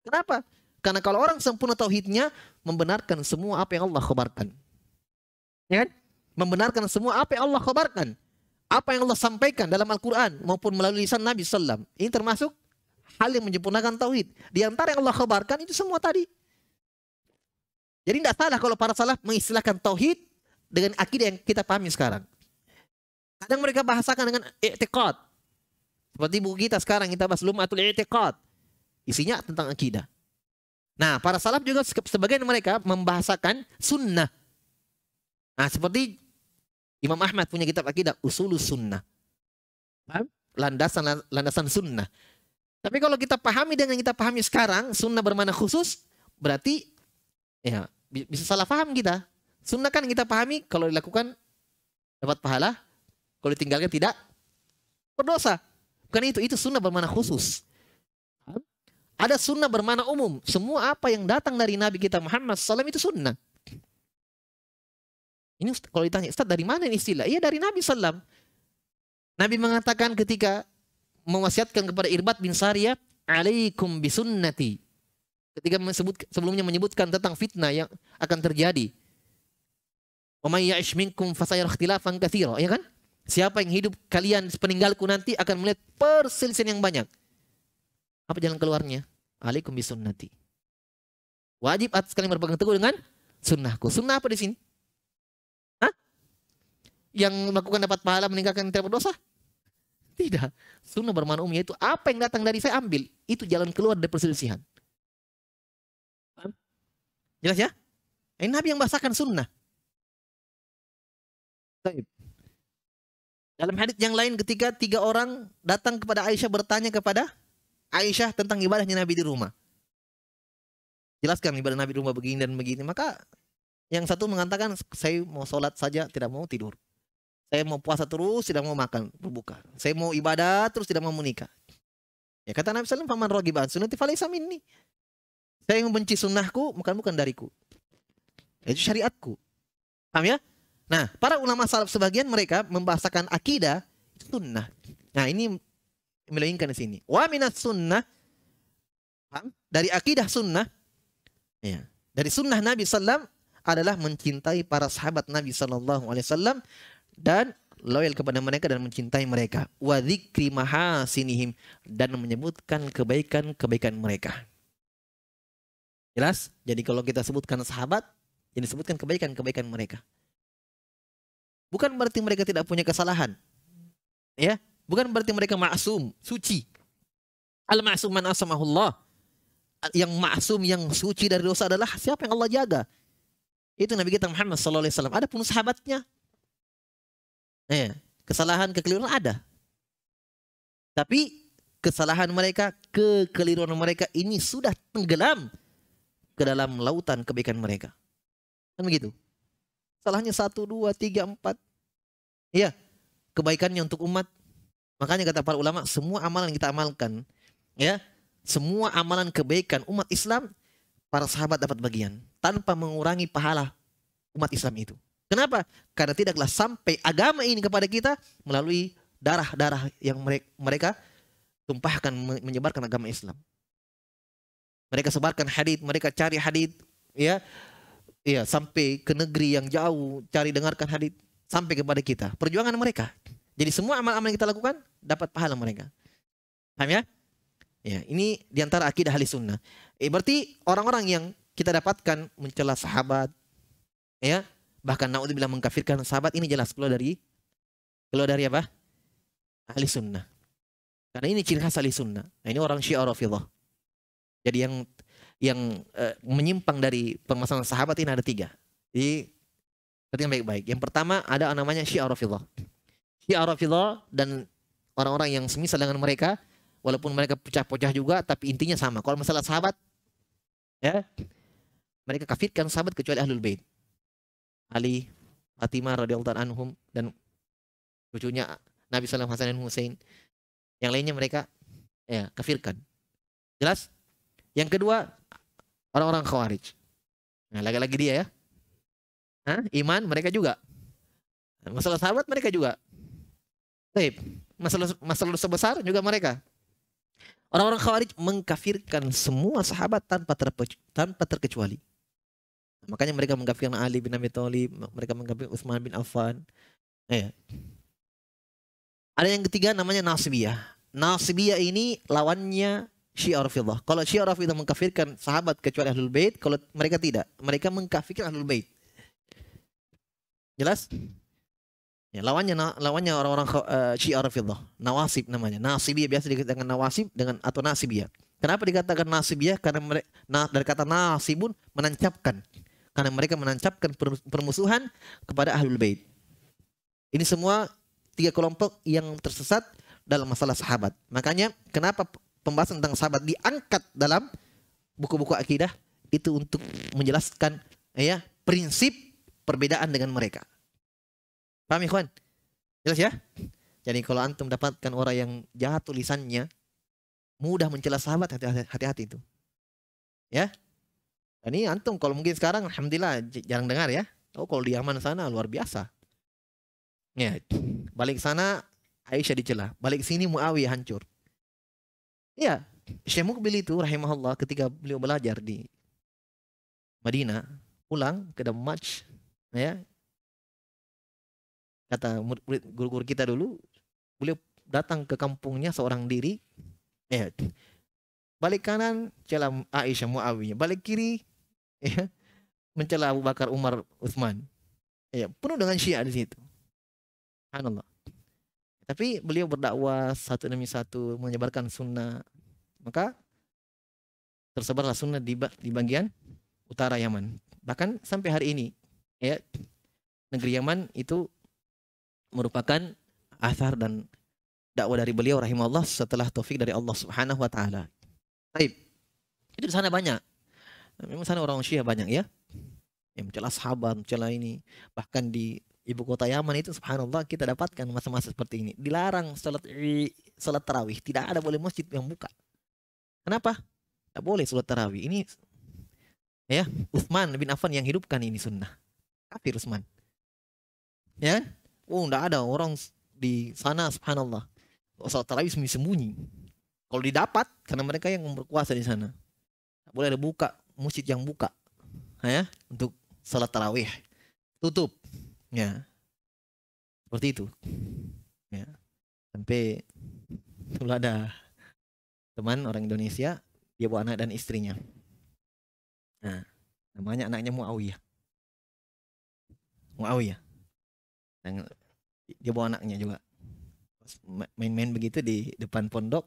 Kenapa? Karena kalau orang sempurna tauhidnya, membenarkan semua apa yang Allah khabarkan. Ya kan? Membenarkan semua apa yang Allah khabarkan. Apa yang Allah sampaikan dalam Al-Quran maupun melalui lisan Nabi SAW. Ini termasuk hal yang menyempurnakan tauhid. Di antara yang Allah khabarkan itu semua tadi. Jadi tidak salah kalau para salaf mengistilahkan tauhid dengan akidah yang kita pahami sekarang. Kadang mereka bahasakan dengan i'tiqad. Seperti buku kita sekarang, kita bahas Lum'atul I'tiqad. Isinya tentang akidah. Nah, para salaf juga sebagian mereka membahasakan sunnah. Nah, seperti Imam Ahmad punya kitab akidah Usulus Sunnah. Paham? Landasan sunnah. Tapi kalau kita pahami dengan kita pahami sekarang, sunnah bermakna khusus, berarti ya bisa salah paham kita. Sunnah kan kita pahami kalau dilakukan dapat pahala, kalau ditinggalkan tidak berdosa. Bukan itu sunnah bermakna khusus. Ada sunnah bermakna umum. Semua apa yang datang dari Nabi kita Muhammad SAW itu sunnah. Ini kalau ditanya, Ustaz dari mana ini istilah? Iya dari Nabi SAW. Nabi mengatakan ketika mewasiatkan kepada Irbad bin Sariyah, alaikum bisunnati. Ketika sebelumnya menyebutkan tentang fitnah yang akan terjadi. Wa may ya'ish minkum fasayara ikhtilafan katsira, ya kan? Siapa yang hidup kalian peninggalku nanti akan melihat perselisihan yang banyak. Apa jalan keluarnya? Alaikum bisunnati. Wajib atas kalian berpegang teguh dengan sunnahku. Sunnah apa di sini? Yang melakukan dapat pahala meninggalkan tidak berdosa? Tidak. Sunnah bermakna umum, yaitu apa yang datang dari saya ambil. Itu jalan keluar dari perselisihan. Jelas ya? Ini Nabi yang bahasakan sunnah. Dalam hadits yang lain ketika 3 orang datang kepada Aisyah bertanya kepada Aisyah tentang ibadahnya Nabi di rumah. Jelaskan ibadah Nabi di rumah begini dan begini. Maka yang satu mengatakan saya mau sholat saja tidak mau tidur. Saya mau puasa terus tidak mau makan berbuka. Saya mau ibadah terus tidak mau menikah. Ya kata Nabi SAW, "Faman raghiba an sunnati falaysa minni." Saya yang membenci sunnahku bukan dariku. Itu syariatku. Paham ya? Nah, para ulama salaf sebagian mereka membahasakan akidah itu sunnah. Nah, ini melewingkan di sini. Wa minas sunnah, paham? Dari akidah sunnah, ya. Dari sunnah Nabi SAW adalah mencintai para sahabat Nabi SAW dan loyal kepada mereka dan mencintai mereka. Wa dzikri mahasinihim, dan menyebutkan kebaikan-kebaikan mereka. Jelas? Jadi kalau kita sebutkan sahabat, yang disebutkan kebaikan-kebaikan mereka. Bukan berarti mereka tidak punya kesalahan. Ya, bukan berarti mereka maksum, suci. Al-ma'sum man asamahullah. Yang maksum, yang suci dari dosa adalah siapa yang Allah jaga. Itu Nabi kita Muhammad SAW. Ada pun sahabatnya, kesalahan, kekeliruan ada. Tapi kesalahan mereka, kekeliruan mereka ini sudah tenggelam ke dalam lautan kebaikan mereka. Kan begitu. Salahnya 1, 2, 3, 4. Iya, kebaikannya untuk umat. Makanya kata para ulama, semua amalan yang kita amalkan, ya, semua amalan kebaikan umat Islam, para sahabat dapat bagian tanpa mengurangi pahala umat Islam itu. Kenapa? Karena tidaklah sampai agama ini kepada kita melalui darah-darah yang mereka tumpahkan menyebarkan agama Islam. Mereka sebarkan hadits, mereka cari hadits, ya. Iya, sampai ke negeri yang jauh cari dengarkan hadits sampai kepada kita. Perjuangan mereka. Jadi semua amal-amal yang kita lakukan dapat pahala mereka. Paham ya? Ya, ini diantara akidah ahli sunnah. Berarti orang-orang yang kita dapatkan mencela sahabat, ya, bahkan naudzubillah mengkafirkan sahabat, ini jelas keluar dari apa? Ahli sunnah. Karena ini ciri khas ahli sunnah. Nah, ini orang Syiah Rafidhah. Jadi yang menyimpang dari permasalahan sahabat ini ada 3. Jadi perhatikan baik-baik. Yang pertama ada namanya Syiah Rafidhah. Syiah Rafidhah dan orang-orang yang semisal dengan mereka, walaupun mereka pecah-pecah juga, tapi intinya sama. Kalau masalah sahabat, ya, mereka kafirkan sahabat kecuali Ahlul Bait. Ali, Fatimah radhiyallahu anhum, dan cucunya Nabi sallallahu alaihi wasallam Hasan dan Husain. Yang lainnya mereka ya kafirkan. Jelas? Yang kedua, orang-orang Khawarij. Nah, lagi-lagi dia ya. Iman mereka juga. Masalah sahabat mereka juga. Baik. Masalah sebesar juga mereka. Orang-orang Khawarij mengkafirkan semua sahabat tanpa terkecuali. Makanya mereka mengkafirkan Ali bin Abi Thalib, mereka mengkafirkan Utsman bin Affan. Ada yang ketiga namanya Nasibiyah. Nasibiyah ini lawannya Syiah Rafidhah. Kalau Syiah Rafidhah mengkafirkan sahabat kecuali Ahlul Bait, kalau mereka tidak, mereka mengkafirkan Ahlul Bait. Jelas? Ya, lawannya orang-orang Syiah Rafidhah, Nawasib namanya. Nasibiyah biasa dikatakan Nawasib dengan atau Nasibiyah. Kenapa dikatakan Nasibiyah? Karena dari kata nasibun, menancapkan. Karena mereka menancapkan permusuhan kepada Ahlul Bait. Ini semua 3 kelompok yang tersesat dalam masalah sahabat. Makanya kenapa pembahasan tentang sahabat diangkat dalam buku-buku akidah itu untuk menjelaskan ya prinsip perbedaan dengan mereka. Paham ikhwan? Jelas ya? Jadi kalau antum dapatkan orang yang jahat tulisannya, mudah mencela sahabat, hati-hati itu. Ya? Ini antum kalau mungkin sekarang alhamdulillah jarang dengar ya. Oh, kalau di Yaman sana luar biasa. Ya, balik sana Aisyah dicela, balik sini Muawiyah hancur. Ya, Syekh Muqbil itu rahimahullah ketika beliau belajar di Madinah, pulang ke Damaj, ya. Kata guru-guru kita dulu, beliau datang ke kampungnya seorang diri, ya. Balik kanan cela Aisyah Muawiyah, balik kiri ya, mencela Abu Bakar, Umar, Utsman. Ya, penuh dengan Syiah di situ. Subhanallah. Tapi beliau berdakwah satu demi satu menyebarkan sunnah. Maka tersebarlah sunnah di bagian utara Yaman. Bahkan sampai hari ini ya, negeri Yaman itu merupakan athar dan dakwah dari beliau rahimahullah setelah taufik dari Allah Subhanahu wa taala. Baik. Itu di sana banyak. Memang sana orang Syiah banyak ya. Yang mencela sahabat, mencela ini. Bahkan di ibu kota Yaman itu subhanallah kita dapatkan masa-masa seperti ini. Dilarang salat tarawih, tidak ada boleh masjid yang buka. Kenapa? Tidak boleh salat tarawih. Ini ya, Utsman bin Affan yang hidupkan ini sunnah. Kafir Utsman. Ya? Oh, enggak ada orang di sana subhanallah. Salat tarawih sembunyi-sembunyi. Kalau didapat karena mereka yang berkuasa di sana. Tak boleh ada buka masjid yang buka. Ya, untuk salat tarawih. Tutup. Ya. Seperti itu. Ya. Sampai dulu ada teman orang Indonesia, dia bawa anak dan istrinya. Nah, namanya anaknya Muawiyah. Muawiyah. Dan dia bawa anaknya juga. Main-main begitu di depan pondok.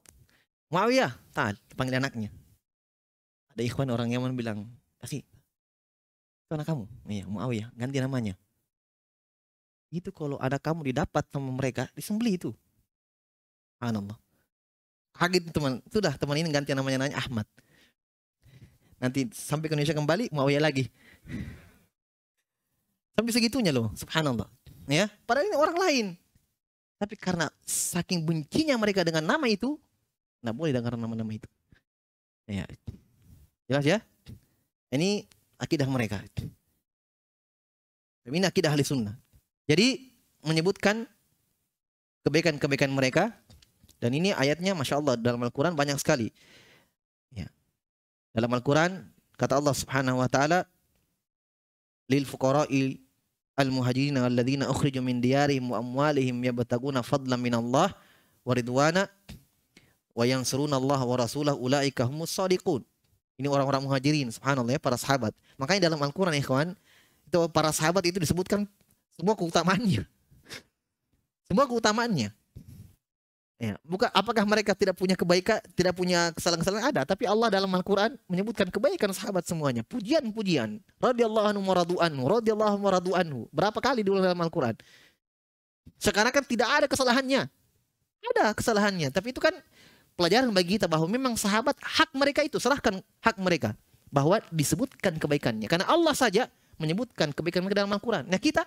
Muawiyah, tak panggil anaknya. Ada ikhwan orang Yaman bilang, kasih, itu anak kamu. Iya, Muawiyah, ganti namanya. Itu kalau ada kamu didapat sama mereka, disembelih itu. Subhanallah. Kaget teman, sudah teman ini ganti namanya Ahmad. Nanti sampai ke Indonesia kembali, Muawiyah lagi. Sampai segitunya loh, subhanallah. Ya, padahal ini orang lain. Tapi karena saking bencinya mereka dengan nama itu, nggak boleh dengar nama-nama itu. Ya, jelas ya? Ini akidah mereka. Ini akidah ahli sunnah. Jadi menyebutkan kebaikan-kebaikan mereka, dan ini ayatnya masya Allah dalam Al-Quran banyak sekali. Ya. Dalam Al-Quran kata Allah Subhanahu wa taala, lil fuqara'i al-muhajirin alladzina ukhriju min diyarihim wa amwalihim yabtaguna fadlan minallah wa ridwana wa yansuruna Allah wa rasulahu ulaika humus shadiqun. Ini orang-orang muhajirin, subhanallah ya, para sahabat. Makanya dalam Al-Quran ikhwan, itu para sahabat itu disebutkan semua keutamaannya. Semua keutamaannya. Ya, bukan apakah mereka tidak punya kebaikan, tidak punya kesalahan-kesalahan, ada, tapi Allah dalam Al-Qur'an menyebutkan kebaikan sahabat semuanya, pujian-pujian. Radhiyallahu anhu wa radu anhu, radhiyallahu wa radu anhu. Berapa kali dulu dalam Al-Qur'an? Sekarang kan tidak ada kesalahannya. Ada kesalahannya, tapi itu kan pelajaran bagi kita bahwa memang sahabat hak mereka itu, serahkan hak mereka bahwa disebutkan kebaikannya. Karena Allah saja menyebutkan kebaikan mereka dalam Al-Qur'an. Nah, kita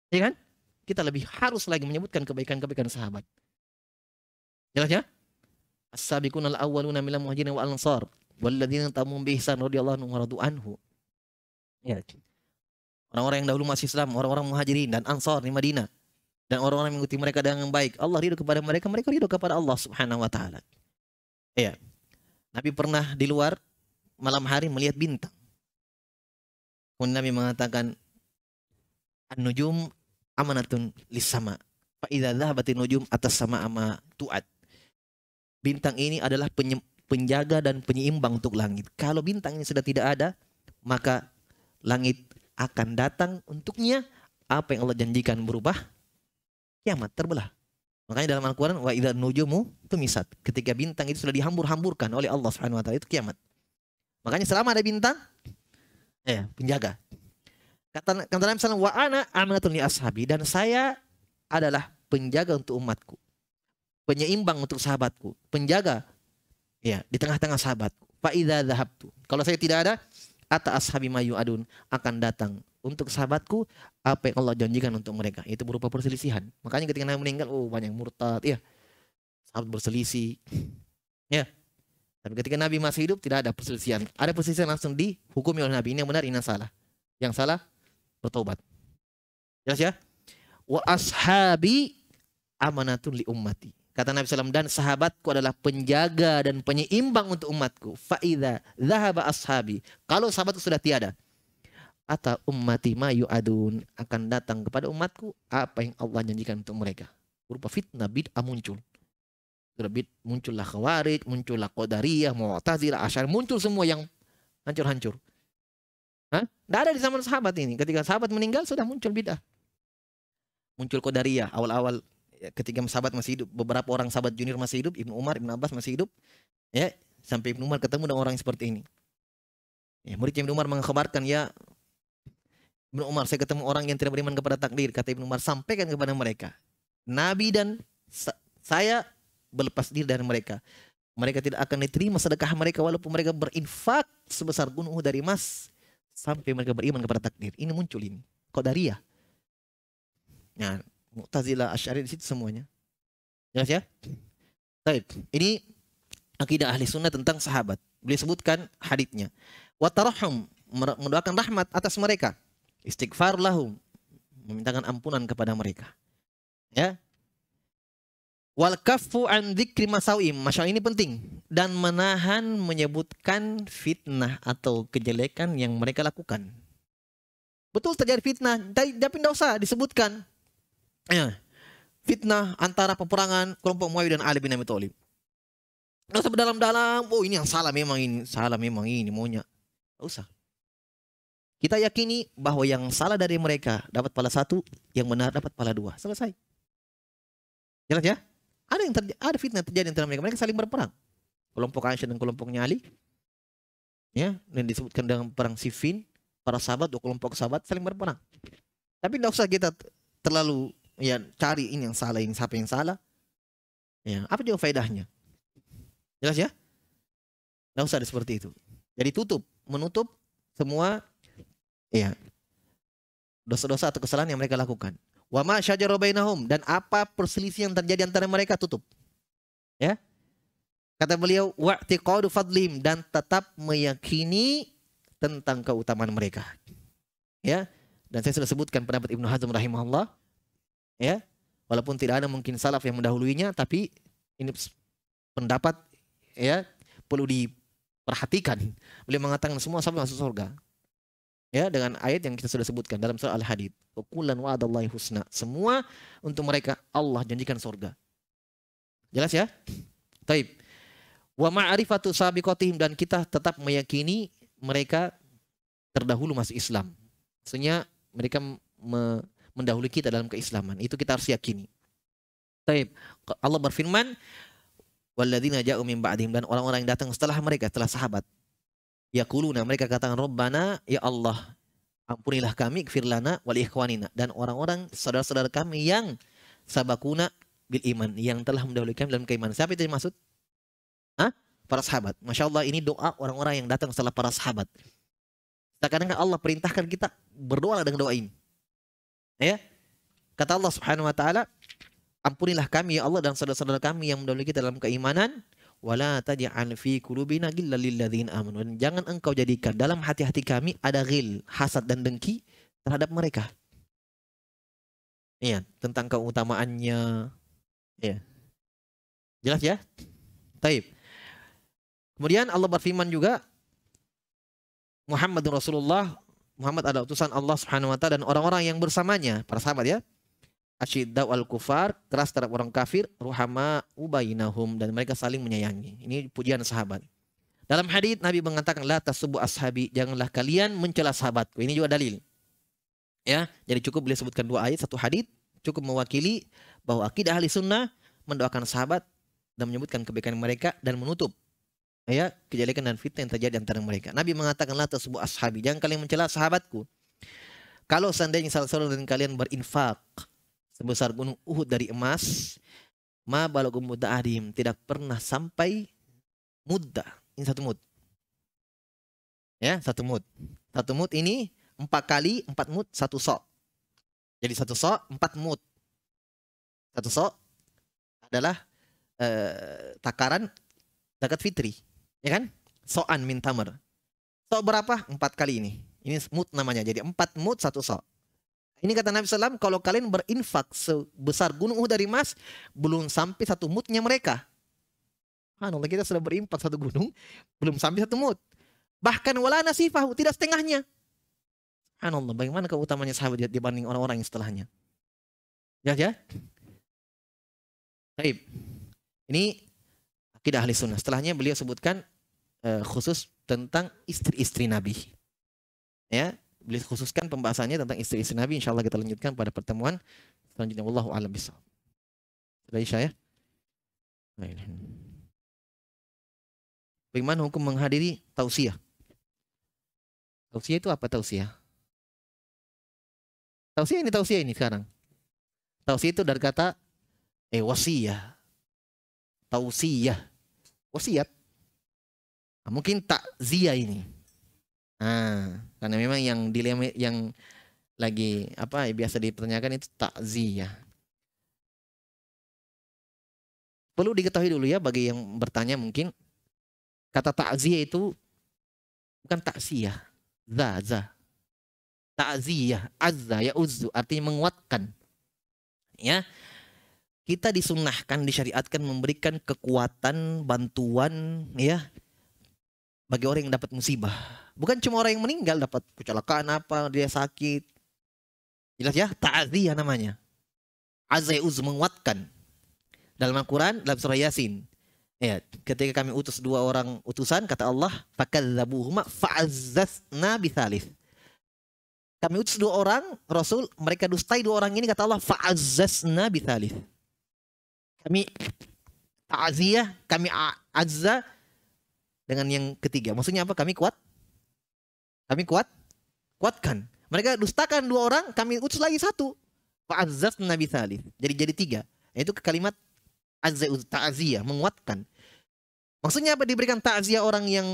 ya kan? Kita lebih harus lagi menyebutkan kebaikan-kebaikan sahabat. Jelas ya? As-sabiqunal awwaluna minal muhajirin wal ansar walladzina tabi'uhum bi ihsan radhiyallahu anhum wa radu anhu. Ya. Orang-orang yang dahulu masih Islam, orang-orang muhajirin dan ansar di Madinah, dan orang-orang yang mengikuti mereka dengan baik, Allah ridho kepada mereka, mereka ridho kepada Allah Subhanahu wa taala. Ya. Nabi pernah di luar malam hari melihat bintang. Kemudian Nabi mengatakan, an-nujum amanatun lis-sama. Fa idza dhahabatin nujum atas sama ama tu'ad. Bintang ini adalah penjaga dan penyeimbang untuk langit. Kalau bintang ini sudah tidak ada, maka langit akan datang untuknya apa yang Allah janjikan berubah kiamat, terbelah. Makanya dalam Al-Qur'an wa idza nujumu tumisat. Ketika bintang itu sudah dihambur-hamburkan oleh Allah Subhanahu wa taala, itu kiamat. Makanya selama ada bintang, penjaga. Kata Nabi SAW, wa ana amanatun li ashabi, dan saya adalah penjaga untuk umatku, penyeimbang untuk sahabatku, penjaga ya di tengah-tengah sahabatku. Fa idza dhahabtu, kalau saya tidak ada, ata ashabi mayu adun, akan datang untuk sahabatku apa yang Allah janjikan untuk mereka, itu berupa perselisihan. Makanya ketika Nabi meninggal, banyak murtad, ya, sahabat berselisih, ya. Tapi ketika Nabi masih hidup tidak ada perselisihan. Ada perselisihan langsung dihukumi oleh Nabi. Ini yang benar, ini yang salah. Yang salah bertobat. Jelas ya? Wa ashabi amanatun li ummati. Kata Nabi SAW, dan sahabatku adalah penjaga dan penyeimbang untuk umatku. Fa idza dhahaba ashabi, kalau sahabatku sudah tiada, ata ummati ma yu'adun, akan datang kepada umatku apa yang Allah janjikan untuk mereka. Berupa fitnah, bid'ah muncul. Muncullah Khawarij, muncullah Qadariyah, Mu'tazilah, Asy'ariyah, muncul semua yang hancur-hancur. Tidak ada di zaman sahabat ini. Ketika sahabat meninggal sudah muncul bid'ah. Muncul Qadariyah awal-awal ketika sahabat masih hidup. Beberapa orang sahabat junior masih hidup, Ibnu Umar, Ibnu Abbas masih hidup. Ya, sampai Ibnu Umar ketemu dengan orang yang seperti ini. Ya, murid Ibnu Umar mengkhabarkan, ya Ibnu Umar, saya ketemu orang yang tidak beriman kepada takdir. Kata Ibnu Umar, sampaikan kepada mereka Nabi dan saya berlepas diri dari mereka. Mereka tidak akan diterima sedekah mereka walaupun mereka berinfak sebesar gunung Uhud dari emas sampai mereka beriman kepada takdir. Ini muncul ini. Qadariyah. Nah, Mu'tazilah, Asy'ari di situ semuanya. Jelas ya? Baik. Ini akidah ahli sunnah tentang sahabat. Beliau sebutkan haditsnya. Wa tarahum, mendoakan rahmat atas mereka. Istighfar lahum, memintakan ampunan kepada mereka. Ya. Wal kaffu an dzikri masawim, masalah ini penting, dan menahan menyebutkan fitnah atau kejelekan yang mereka lakukan. Betul terjadi fitnah, tapi tidak usah disebutkan. Ya. Fitnah antara peperangan kelompok Muawiyah dan Ali bin Abi Thalib. Tidak usah berdalam-dalam, oh ini yang salah memang ini maunya. Tidak usah. Kita yakini bahwa yang salah dari mereka dapat pahala 1, yang benar dapat pahala 2. Selesai. Jelas ya? Ada fitnah terjadi antara mereka. Mereka saling berperang. Kelompok Aisyah dan kelompoknya Ali. Ya, dan disebutkan dalam perang Siffin, para sahabat, 2 kelompok sahabat saling berperang. Tapi tidak usah kita terlalu ya cari ini yang salah, ini siapa yang salah. Ya, apa juga faedahnya? Jelas ya? Tidak usah ada seperti itu. Jadi menutup semua ya dosa-dosa atau kesalahan yang mereka lakukan. Wa ma syajara bainahum, dan apa perselisihan yang terjadi antara mereka tutup. Ya. Kata beliau wa'tiqadu fadlim, dan tetap meyakini tentang keutamaan mereka. Ya. Dan saya sudah sebutkan pendapat Ibnu Hazm rahimahullah. Ya. Walaupun tidak ada mungkin salaf yang mendahuluinya, tapi ini pendapat ya perlu diperhatikan. Beliau mengatakan semua sahabat masuk surga. Ya, dengan ayat yang kita sudah sebutkan dalam surah Al-Hadid. Kullan wa'adallahi husna. Semua untuk mereka Allah janjikan surga. Jelas ya? Taib. Wa ma'rifatu sabiqatihim, dan kita tetap meyakini mereka terdahulu masuk Islam. Maksudnya mereka mendahului kita dalam keislaman. Itu kita harus yakini. Taib. Allah berfirman, walladzina ja'u min ba'dihim, dan orang-orang yang datang setelah mereka, setelah sahabat. Yaquluna, mereka katakan Rabbana, ya Allah, ampunilah kami, gfir lana wal ikhwanina, dan orang-orang saudara-saudara kami yang sabakuna bil iman, yang telah mendahului kami dalam keimanan. Siapa itu dimaksud? Hah? Para sahabat. Masya Allah, ini doa orang-orang yang datang setelah para sahabat. Kadang-kadang Allah perintahkan kita berdoa dengan doa ini. Ya. Kata Allah Subhanahu wa taala, ampunilah kami ya Allah dan saudara-saudara kami yang mendahului kita dalam keimanan. Wala taj'al fi qulubina ghillan lil ladzina amanu. Jangan engkau jadikan dalam hati-hati kami ada ghil, hasad dan dengki terhadap mereka. Iya, tentang keutamaannya. Iya. Jelas ya? Taib. Kemudian Allah berfirman juga, Muhammadur Rasulullah, Muhammad adalah utusan Allah Subhanahu wa taala, dan orang-orang yang bersamanya, para sahabat ya. Asyiddau al-kufar, keras terhadap orang kafir, ruhama ubainahum, dan mereka saling menyayangi. Ini pujian sahabat. Dalam hadits Nabi mengatakan, la tasubbu ashabi, janganlah kalian mencela sahabatku. Ini juga dalil. Ya, jadi cukup beliau sebutkan 2 ayat, 1 hadits cukup mewakili bahwa akidah ahli sunnah mendoakan sahabat dan menyebutkan kebaikan mereka dan menutup ya kejelekan dan fitnah yang terjadi antara mereka. Nabi mengatakan, la tasubbu ashabi, jangan kalian mencela sahabatku. Kalau seandainya salah seorang dari kalian berinfak sebesar gunung Uhud dari emas, ma balagum mudda ahdim, tidak pernah sampai mudda. Ini 1 mud. Ya, 1 mud. 1 mud ini 4 kali 4 mud 1 sok. Jadi 1 sok 4 mud. 1 sok adalah takaran zakat fitri, ya kan? So'an min tamar. Sok berapa? 4 kali ini. Ini mud namanya. Jadi 4 mud 1 sok. Ini kata Nabi SAW, kalau kalian berinfak sebesar gunung Uhud dari emas, belum sampai 1 mudnya mereka. Subhanallah, kita sudah berinfak 1 gunung, belum sampai 1 mud. Bahkan wala nasifahu, tidak setengahnya. Subhanallah, bagaimana keutamanya sahabat dibanding orang-orang yang setelahnya. Ya. Baik. Ini akidah ahli sunnah. Setelahnya beliau sebutkan khusus tentang istri-istri Nabi. Ya. Beliau khususkan pembahasannya tentang istri-istri Nabi. InsyaAllah kita lanjutkan pada pertemuan selanjutnya. Wallahu a'lam bishawab. Sudah Isya ya? Bagaimana hukum menghadiri tausiah? Tausiah itu apa tausiah? Tausiah ini sekarang. Tausiah itu dari kata Wasiyah, tausiyah, wasiat. Nah, mungkin takziah ini. Nah, karena memang yang dilema yang lagi apa biasa dipertanyakan itu takziah. Perlu diketahui dulu ya bagi yang bertanya mungkin kata takziah itu bukan taksiyah, za. Takziah, azza ya uzzu artinya menguatkan. Ya, kita disunnahkan, disyariatkan memberikan kekuatan, bantuan ya bagi orang yang dapat musibah. Bukan cuma orang yang meninggal dapat kecelakaan apa, dia sakit. Jelas ya, ta'ziyah namanya. Azza ya uzzu menguatkan. Dalam Al-Quran, dalam surah Yasin. Ya, ketika kami utus 2 orang utusan, kata Allah, fakadzabuhuma fa'azzazna bitsalits. Kami utus 2 orang Rasul, mereka dustai 2 orang ini, kata Allah, fa'azzazna bitsalits. Kami ta'ziyah, kami azza dengan yang ketiga. Maksudnya apa? Kami kuatkan. Mereka dustakan 2 orang, kami utus lagi 1. Fa'azzazna bitsalits. Jadi 3. Itu kalimat ta'ziyah, menguatkan. Maksudnya apa diberikan ta'ziyah orang yang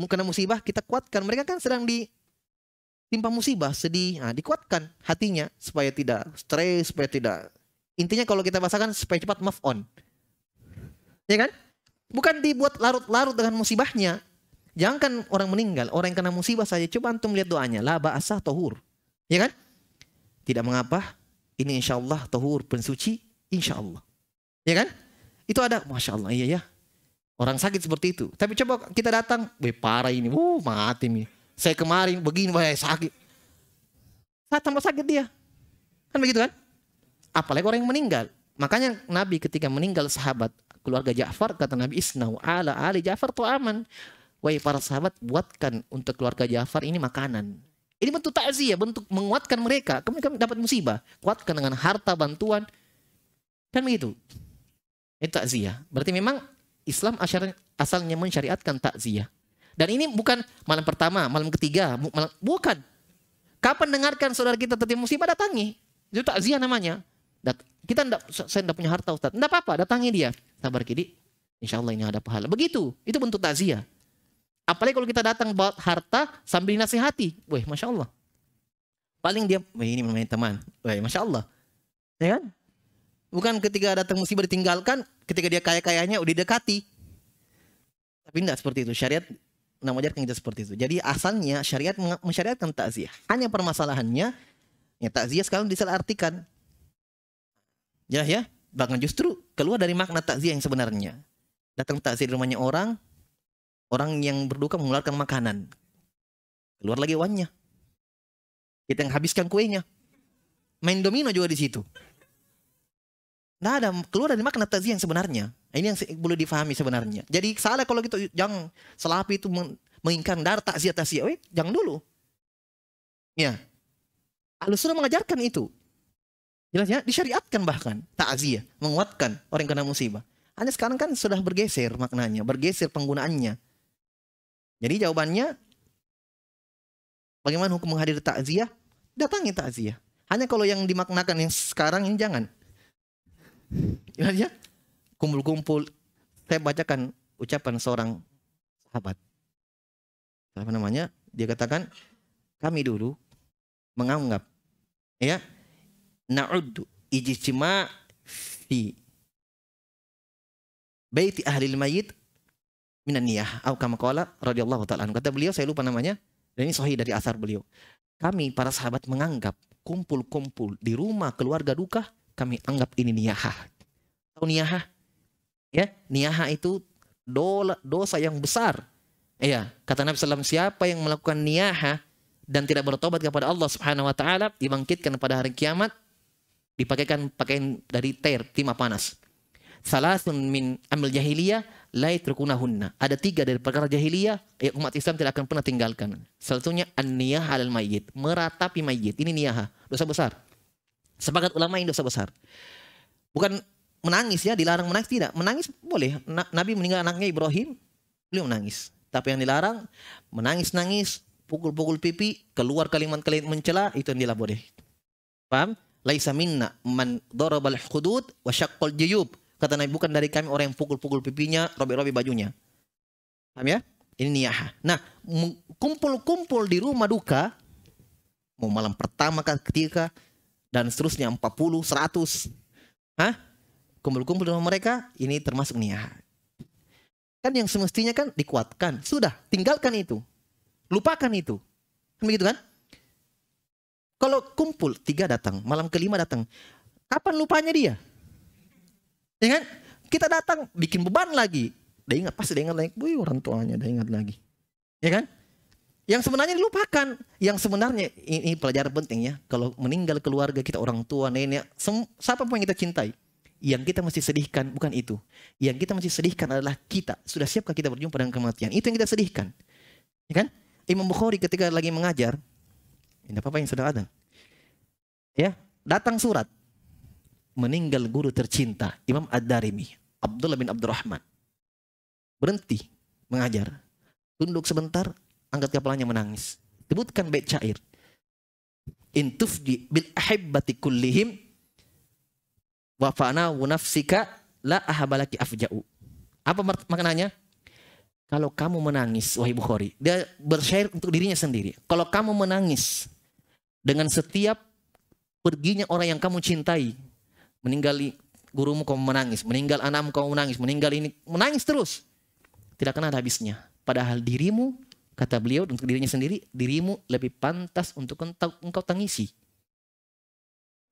kena musibah, kita kuatkan. Mereka kan sedang ditimpa musibah, sedih. Nah, dikuatkan hatinya supaya tidak stres, supaya tidak. Intinya kalau kita bahasakan supaya cepat move on. Ya kan? Bukan dibuat larut-larut dengan musibahnya. Jangankan orang meninggal, orang yang kena musibah saja. Coba antum lihat doanya. La ba'asa tahur. Ya kan? Tidak mengapa. Ini insya Allah tahur, pensuci. Insya Allah. Ya kan? Itu ada. Masya Allah. Iya ya. Orang sakit seperti itu. Tapi coba kita datang. Parah ini. Mati nih. Saya kemarin begini. Sakit. Saat tambah sakit dia. Kan begitu kan? Apalagi orang yang meninggal. Makanya Nabi ketika meninggal sahabat. Keluarga Ja'far. Kata Nabi Isnau ala ali Ja'far tu aman. Wahai para sahabat. Buatkan untuk keluarga Ja'far ini makanan. Ini bentuk takziah. Bentuk menguatkan mereka. Kami dapat musibah. Kuatkan dengan harta bantuan. Kan begitu. Itu takziah. Berarti memang Islam asalnya mensyariatkan takziah. Dan ini bukan malam pertama, malam ketiga, bukan. Kapan dengarkan saudara kita tertimpa musibah, datangi. Itu takziah namanya. Saya tidak punya harta Ustaz. Tidak apa-apa, datangi dia. Sabar Kidi, insya Allah ini ada pahala. Begitu, itu bentuk takziah. Apalagi kalau kita datang bawa harta sambil nasihati. Wah, Masya Allah. Paling dia, ini main teman. Wah, Masya Allah. Ya kan? Bukan ketika datang musibah ditinggalkan, ketika dia kaya-kayanya udah didekati. Tapi tidak seperti itu. Syariat mengajarkan kita seperti itu. Jadi asalnya syariat mensyariatkan takziah. Hanya permasalahannya, ya takziah sekarang disalahartikan. Jelas ya? Bahkan justru keluar dari makna takziah yang sebenarnya. Datang takziah di rumahnya orang yang berduka mengeluarkan makanan. Keluar lagi uangnya. Kita yang habiskan kuenya. Main domino juga di situ. Nah, ada keluar dari makna takziah yang sebenarnya. Ini yang boleh difahami sebenarnya. Jadi salah kalau kita jangan selapi itu menginginkan dar takziah. Jangan dulu. Ya. Al-Sunnah mengajarkan itu. Jelas ya, disyariatkan bahkan takziah, menguatkan orang yang kena musibah. Hanya sekarang kan sudah bergeser maknanya, bergeser penggunaannya. Jadi jawabannya bagaimana hukum menghadiri takziah? Datangi takziah. Hanya kalau yang dimaknakan yang sekarang ini jangan. Ya, kumpul-kumpul. Saya bacakan ucapan seorang sahabat. Apa namanya? Dia katakan, kami dulu menganggap, ya, na'uddu ijtima' fi baiti ahli al-mayyit minan niyah. Atau kama qala radhiyallahu ta'ala. Kata beliau, saya lupa namanya, dan ini sahih dari asar beliau. Kami para sahabat menganggap kumpul-kumpul di rumah keluarga duka, kami anggap ini niyahah. Tahu niyahah? Ya, niyahah itu dosa yang besar. Ya, kata Nabi SAW, siapa yang melakukan niyahah dan tidak bertobat kepada Allah Subhanahu wa taala, dibangkitkan pada hari kiamat dipakaikan pakaian dari timah panas. Salasun min amil jahiliyah la yatrukunahunna. Ada 3 dari perkara jahiliyah yang umat Islam tidak akan pernah tinggalkan. Salah satunya an-niyah 'alal mayyit, meratapi mayit. Ini niyahah, dosa besar. Sepakat ulama ini dosa besar. Bukan menangis ya, dilarang menangis, tidak. Menangis boleh. Nabi meninggal anaknya Ibrahim, beliau menangis. Tapi yang dilarang menangis-nangis, pukul-pukul pipi, keluar kalimat-kalimat mencela, itu yang tidak boleh. Paham? Laisa minna man darabal hudud wa syaqqal juyub. Kata Nabi, bukan dari kami orang yang pukul-pukul pipinya, robek-robek bajunya. Paham ya? Ini niyahah. Nah, kumpul-kumpul di rumah duka, mau malam pertama, ketiga, dan seterusnya 40, 100. Hah? Kumpul-kumpul di rumah mereka, ini termasuk niyahah. Kan yang semestinya kan dikuatkan. Sudah, tinggalkan itu. Lupakan itu. Kan begitu kan? Kalau kumpul, 3 datang, malam kelima datang. Kapan lupanya dia? Ya kan? Kita datang, bikin beban lagi. Dia ingat, pasti dia ingat lagi. Wih, orang tuanya, dia ingat lagi. Ya kan? Yang sebenarnya dilupakan. Yang sebenarnya, ini pelajaran penting ya. Kalau meninggal keluarga kita, orang tua, nenek, siapa pun yang kita cintai. Yang kita mesti sedihkan, bukan itu. Yang kita mesti sedihkan adalah kita. Sudah siapkah kita berjumpa dengan kematian? Itu yang kita sedihkan. Ya kan? Imam Bukhari ketika lagi mengajar, ini apa yang sedang ada? Ya, datang surat. Meninggal guru tercinta, Imam Ad-Darimi, Abdullah bin Abdurrahman. Berhenti mengajar. Tunduk sebentar, angkat kepalanya menangis. Sebutkan bait syair. In tufdi bil ahibbati kullihim wa fa'na wa nafsika la ahabalaki afja'u. Apa maknanya? Kalau kamu menangis, wahai Bukhari, dia bersyair untuk dirinya sendiri. Kalau kamu menangis dengan setiap perginya orang yang kamu cintai, meninggal gurumu kamu menangis, meninggal anakmu kamu menangis, meninggal ini, menangis terus. Tidak akan ada habisnya. Padahal dirimu, kata beliau untuk dirinya sendiri, dirimu lebih pantas untuk engkau tangisi.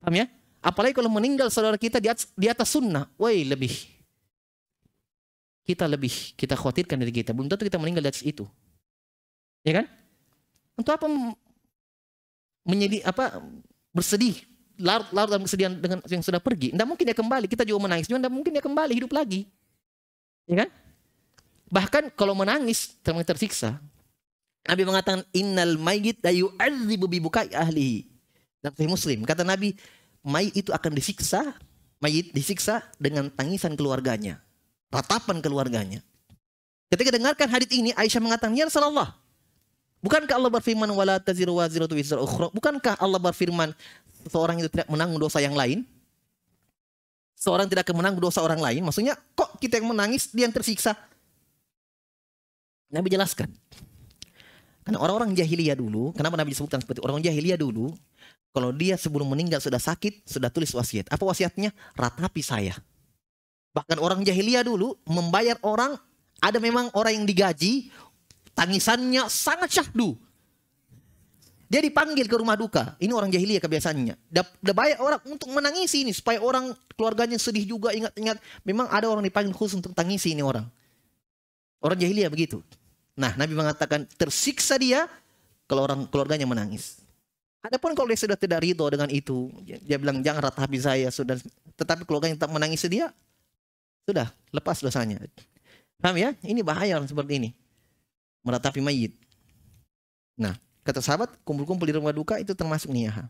Paham ya? Apalagi kalau meninggal saudara kita di atas sunnah, woi lebih. Kita khawatirkan dari kita. Belum tentu kita meninggal di atas itu. Ya kan? Untuk apa bersedih, larut dalam kesedihan dengan yang sudah pergi. Tidak mungkin dia kembali. Kita juga menangis, juga tidak mungkin dia kembali hidup lagi. Ya kan? Bahkan kalau menangis tersiksa. Nabi mengatakan innal mayyit la yu'adzibu bi bukai ahlihi. Dalam Sahih Muslim kata Nabi, mayit itu akan disiksa dengan tangisan keluarganya. Ratapan keluarganya. Ketika dengarkan hadits ini, Aisyah mengatakan, "Ya Rasulullah, bukankah Allah berfirman wala taziru waziratu wizra ukhra?" Bukankah Allah berfirman seorang itu tidak menanggung dosa yang lain? Seorang tidak akan menanggung dosa orang lain. Maksudnya, kok kita yang menangis, dia yang tersiksa? Nabi jelaskan. Karena orang-orang jahiliyah dulu, kenapa Nabi disebutkan seperti orang jahiliyah dulu, kalau dia sebelum meninggal sudah sakit, sudah tulis wasiat. Apa wasiatnya? Ratapi saya. Bahkan orang jahiliyah dulu membayar orang, ada memang orang yang digaji, tangisannya sangat syahdu. Dia dipanggil ke rumah duka. Ini orang jahiliyah kebiasaannya. Dia bayar orang untuk menangisi ini, supaya orang keluarganya sedih juga, ingat-ingat. Memang ada orang dipanggil khusus untuk tangisi ini orang. Orang jahiliyah begitu. Nah, Nabi mengatakan tersiksa dia kalau orang keluarganya menangis. Adapun kalau dia sudah tidak ridho dengan itu, dia bilang jangan ratapi saya, sudah. Tetapi keluarganya tetap menangisi dia, sudah, lepas dosanya. Paham ya? Ini bahaya orang seperti ini. Meratapi mayit. Nah, kata sahabat, kumpul-kumpul di rumah duka itu termasuk niyah.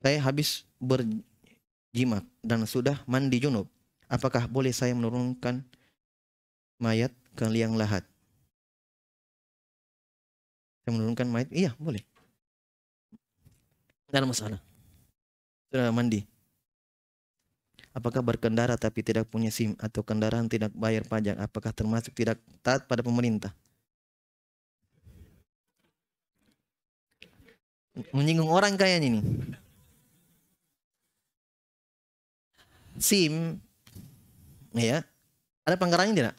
Saya habis berjimat dan sudah mandi junub. Apakah boleh saya menurunkan mayat ke liang lahat? Saya menurunkan mayat? Iya, boleh. Tidak ada masalah. Sudah mandi. Apakah berkendara tapi tidak punya SIM atau kendaraan tidak bayar pajak, apakah termasuk tidak taat pada pemerintah? Menyinggung orang kayaknya ini. SIM, ya, ada pelanggarannya tidak?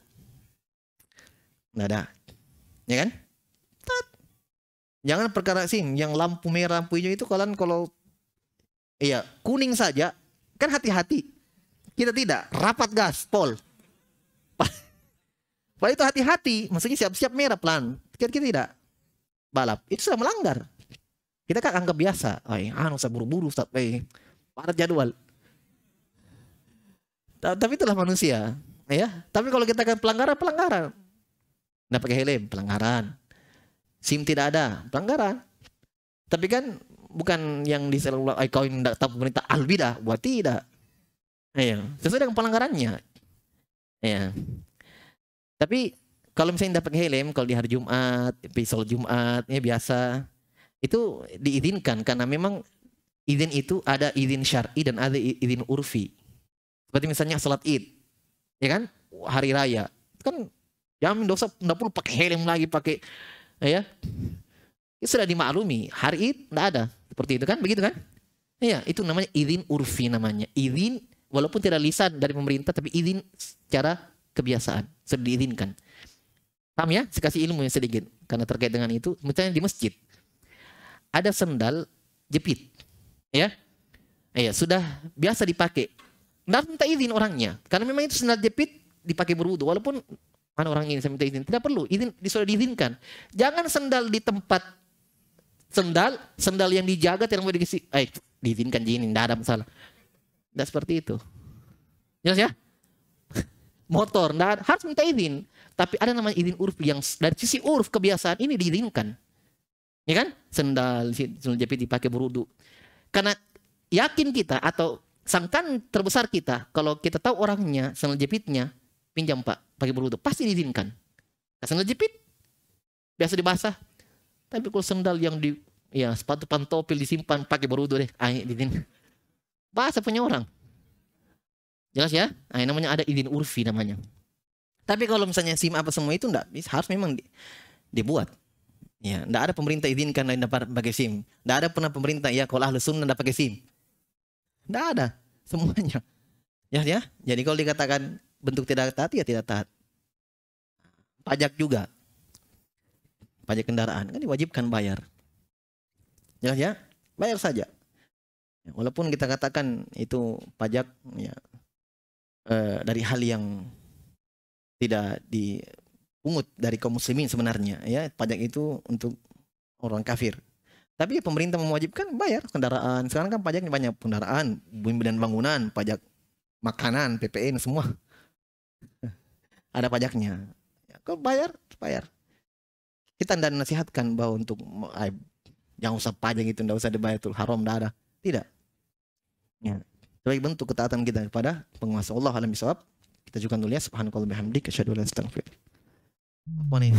Nggak ada, ya kan? Taat. Jangan perkara SIM yang lampu merah, lampu hijau itu kalian kalau iya kuning saja kan hati-hati. Kita tidak, rapat gas, pol. Pak itu hati-hati, maksudnya siap-siap merah pelan. Kita tidak balap, itu sudah melanggar. Kita kan anggap biasa, usah buru-buru, padat jadwal. Tapi itulah manusia, ya. Tapi kalau kita kan pelanggaran. Nggak pakai helm, pelanggaran. SIM tidak ada, pelanggaran. Tapi kan bukan yang di kau yang tidak tahu pemerintah albidah, buat tidak. Ya, sesuai dengan pelanggarannya. Ya. Tapi kalau misalnya tidak pakai helm, kalau di hari Jumat, sholat Jumat, ya biasa, itu diizinkan karena memang Izin itu ada izin syar'i dan ada izin urfi. Seperti misalnya salat Id, ya kan? Hari raya. Kan jamin dosa, enggak perlu pakai helm lagi, pakai ya. Itu sudah dimaklumi. Hari Id enggak ada. Seperti itu kan? Begitu kan? Iya, itu namanya izin urfi namanya. Izin walaupun tidak lisan dari pemerintah tapi izin secara kebiasaan. Sudah diizinkan. Paham ya? Saya kasih ilmu yang sedikit karena terkait dengan itu. Misalnya di masjid ada sendal jepit, ya, sudah biasa dipakai. Nggak minta izin orangnya, karena memang itu sendal jepit dipakai berwudu. Walaupun mana orang ini saya minta izin, tidak perlu izin, sudah diizinkan. Jangan sendal di tempat sendal yang dijaga tidak mau dikasih, diizinkan gini, tidak ada masalah. Tidak seperti itu, jelas ya? Motor, harus minta izin. Tapi ada namanya izin urfi yang dari sisi urf kebiasaan ini diizinkan. Ya kan? Sendal jepit dipakai berwudu. Karena yakin kita atau sangkaan terbesar kita, kalau kita tahu orangnya sendal jepitnya, pinjam Pak, pakai berwudu, pasti diizinkan. Sendal jepit biasa dibasah. Tapi kalau sendal yang sepatu pantopel disimpan pakai berwudu deh, diizinkan. Bahasa punya orang. Jelas ya? Namanya ada izin urfi namanya. Tapi kalau misalnya SIM apa semua itu enggak, harus memang dibuat. Ya, enggak ada pemerintah izinkan lain dapat pakai SIM. Enggak ada pernah pemerintah kalau ahli sunnah enggak pakai SIM. Enggak ada semuanya. Ya. Jadi kalau dikatakan bentuk tidak taat, ya tidak taat. Pajak juga. Pajak kendaraan kan diwajibkan bayar. Jelas ya? Bayar saja. Walaupun kita katakan itu pajak dari hal yang tidak dipungut dari kaum muslimin sebenarnya, ya, pajak itu untuk orang kafir. Tapi pemerintah mewajibkan bayar kendaraan. Sekarang kan pajaknya banyak, kendaraan, bumi dan bangunan, pajak makanan, PPN semua. Ada pajaknya. Kalau bayar. Kita tidak nasihatkan bahwa untuk jangan usah pajak itu, tidak usah dibayar, itu haram, tidak ada. Tidak. Ya. Sebagai bentuk ketaatan kita kepada penguasa. Allah alam bisawab. Kita juga dulu ya. Subhanallah bihamdik asyhadu an la ilaha illa anta astaghfiruka wa atubu ilaik. Apa nih?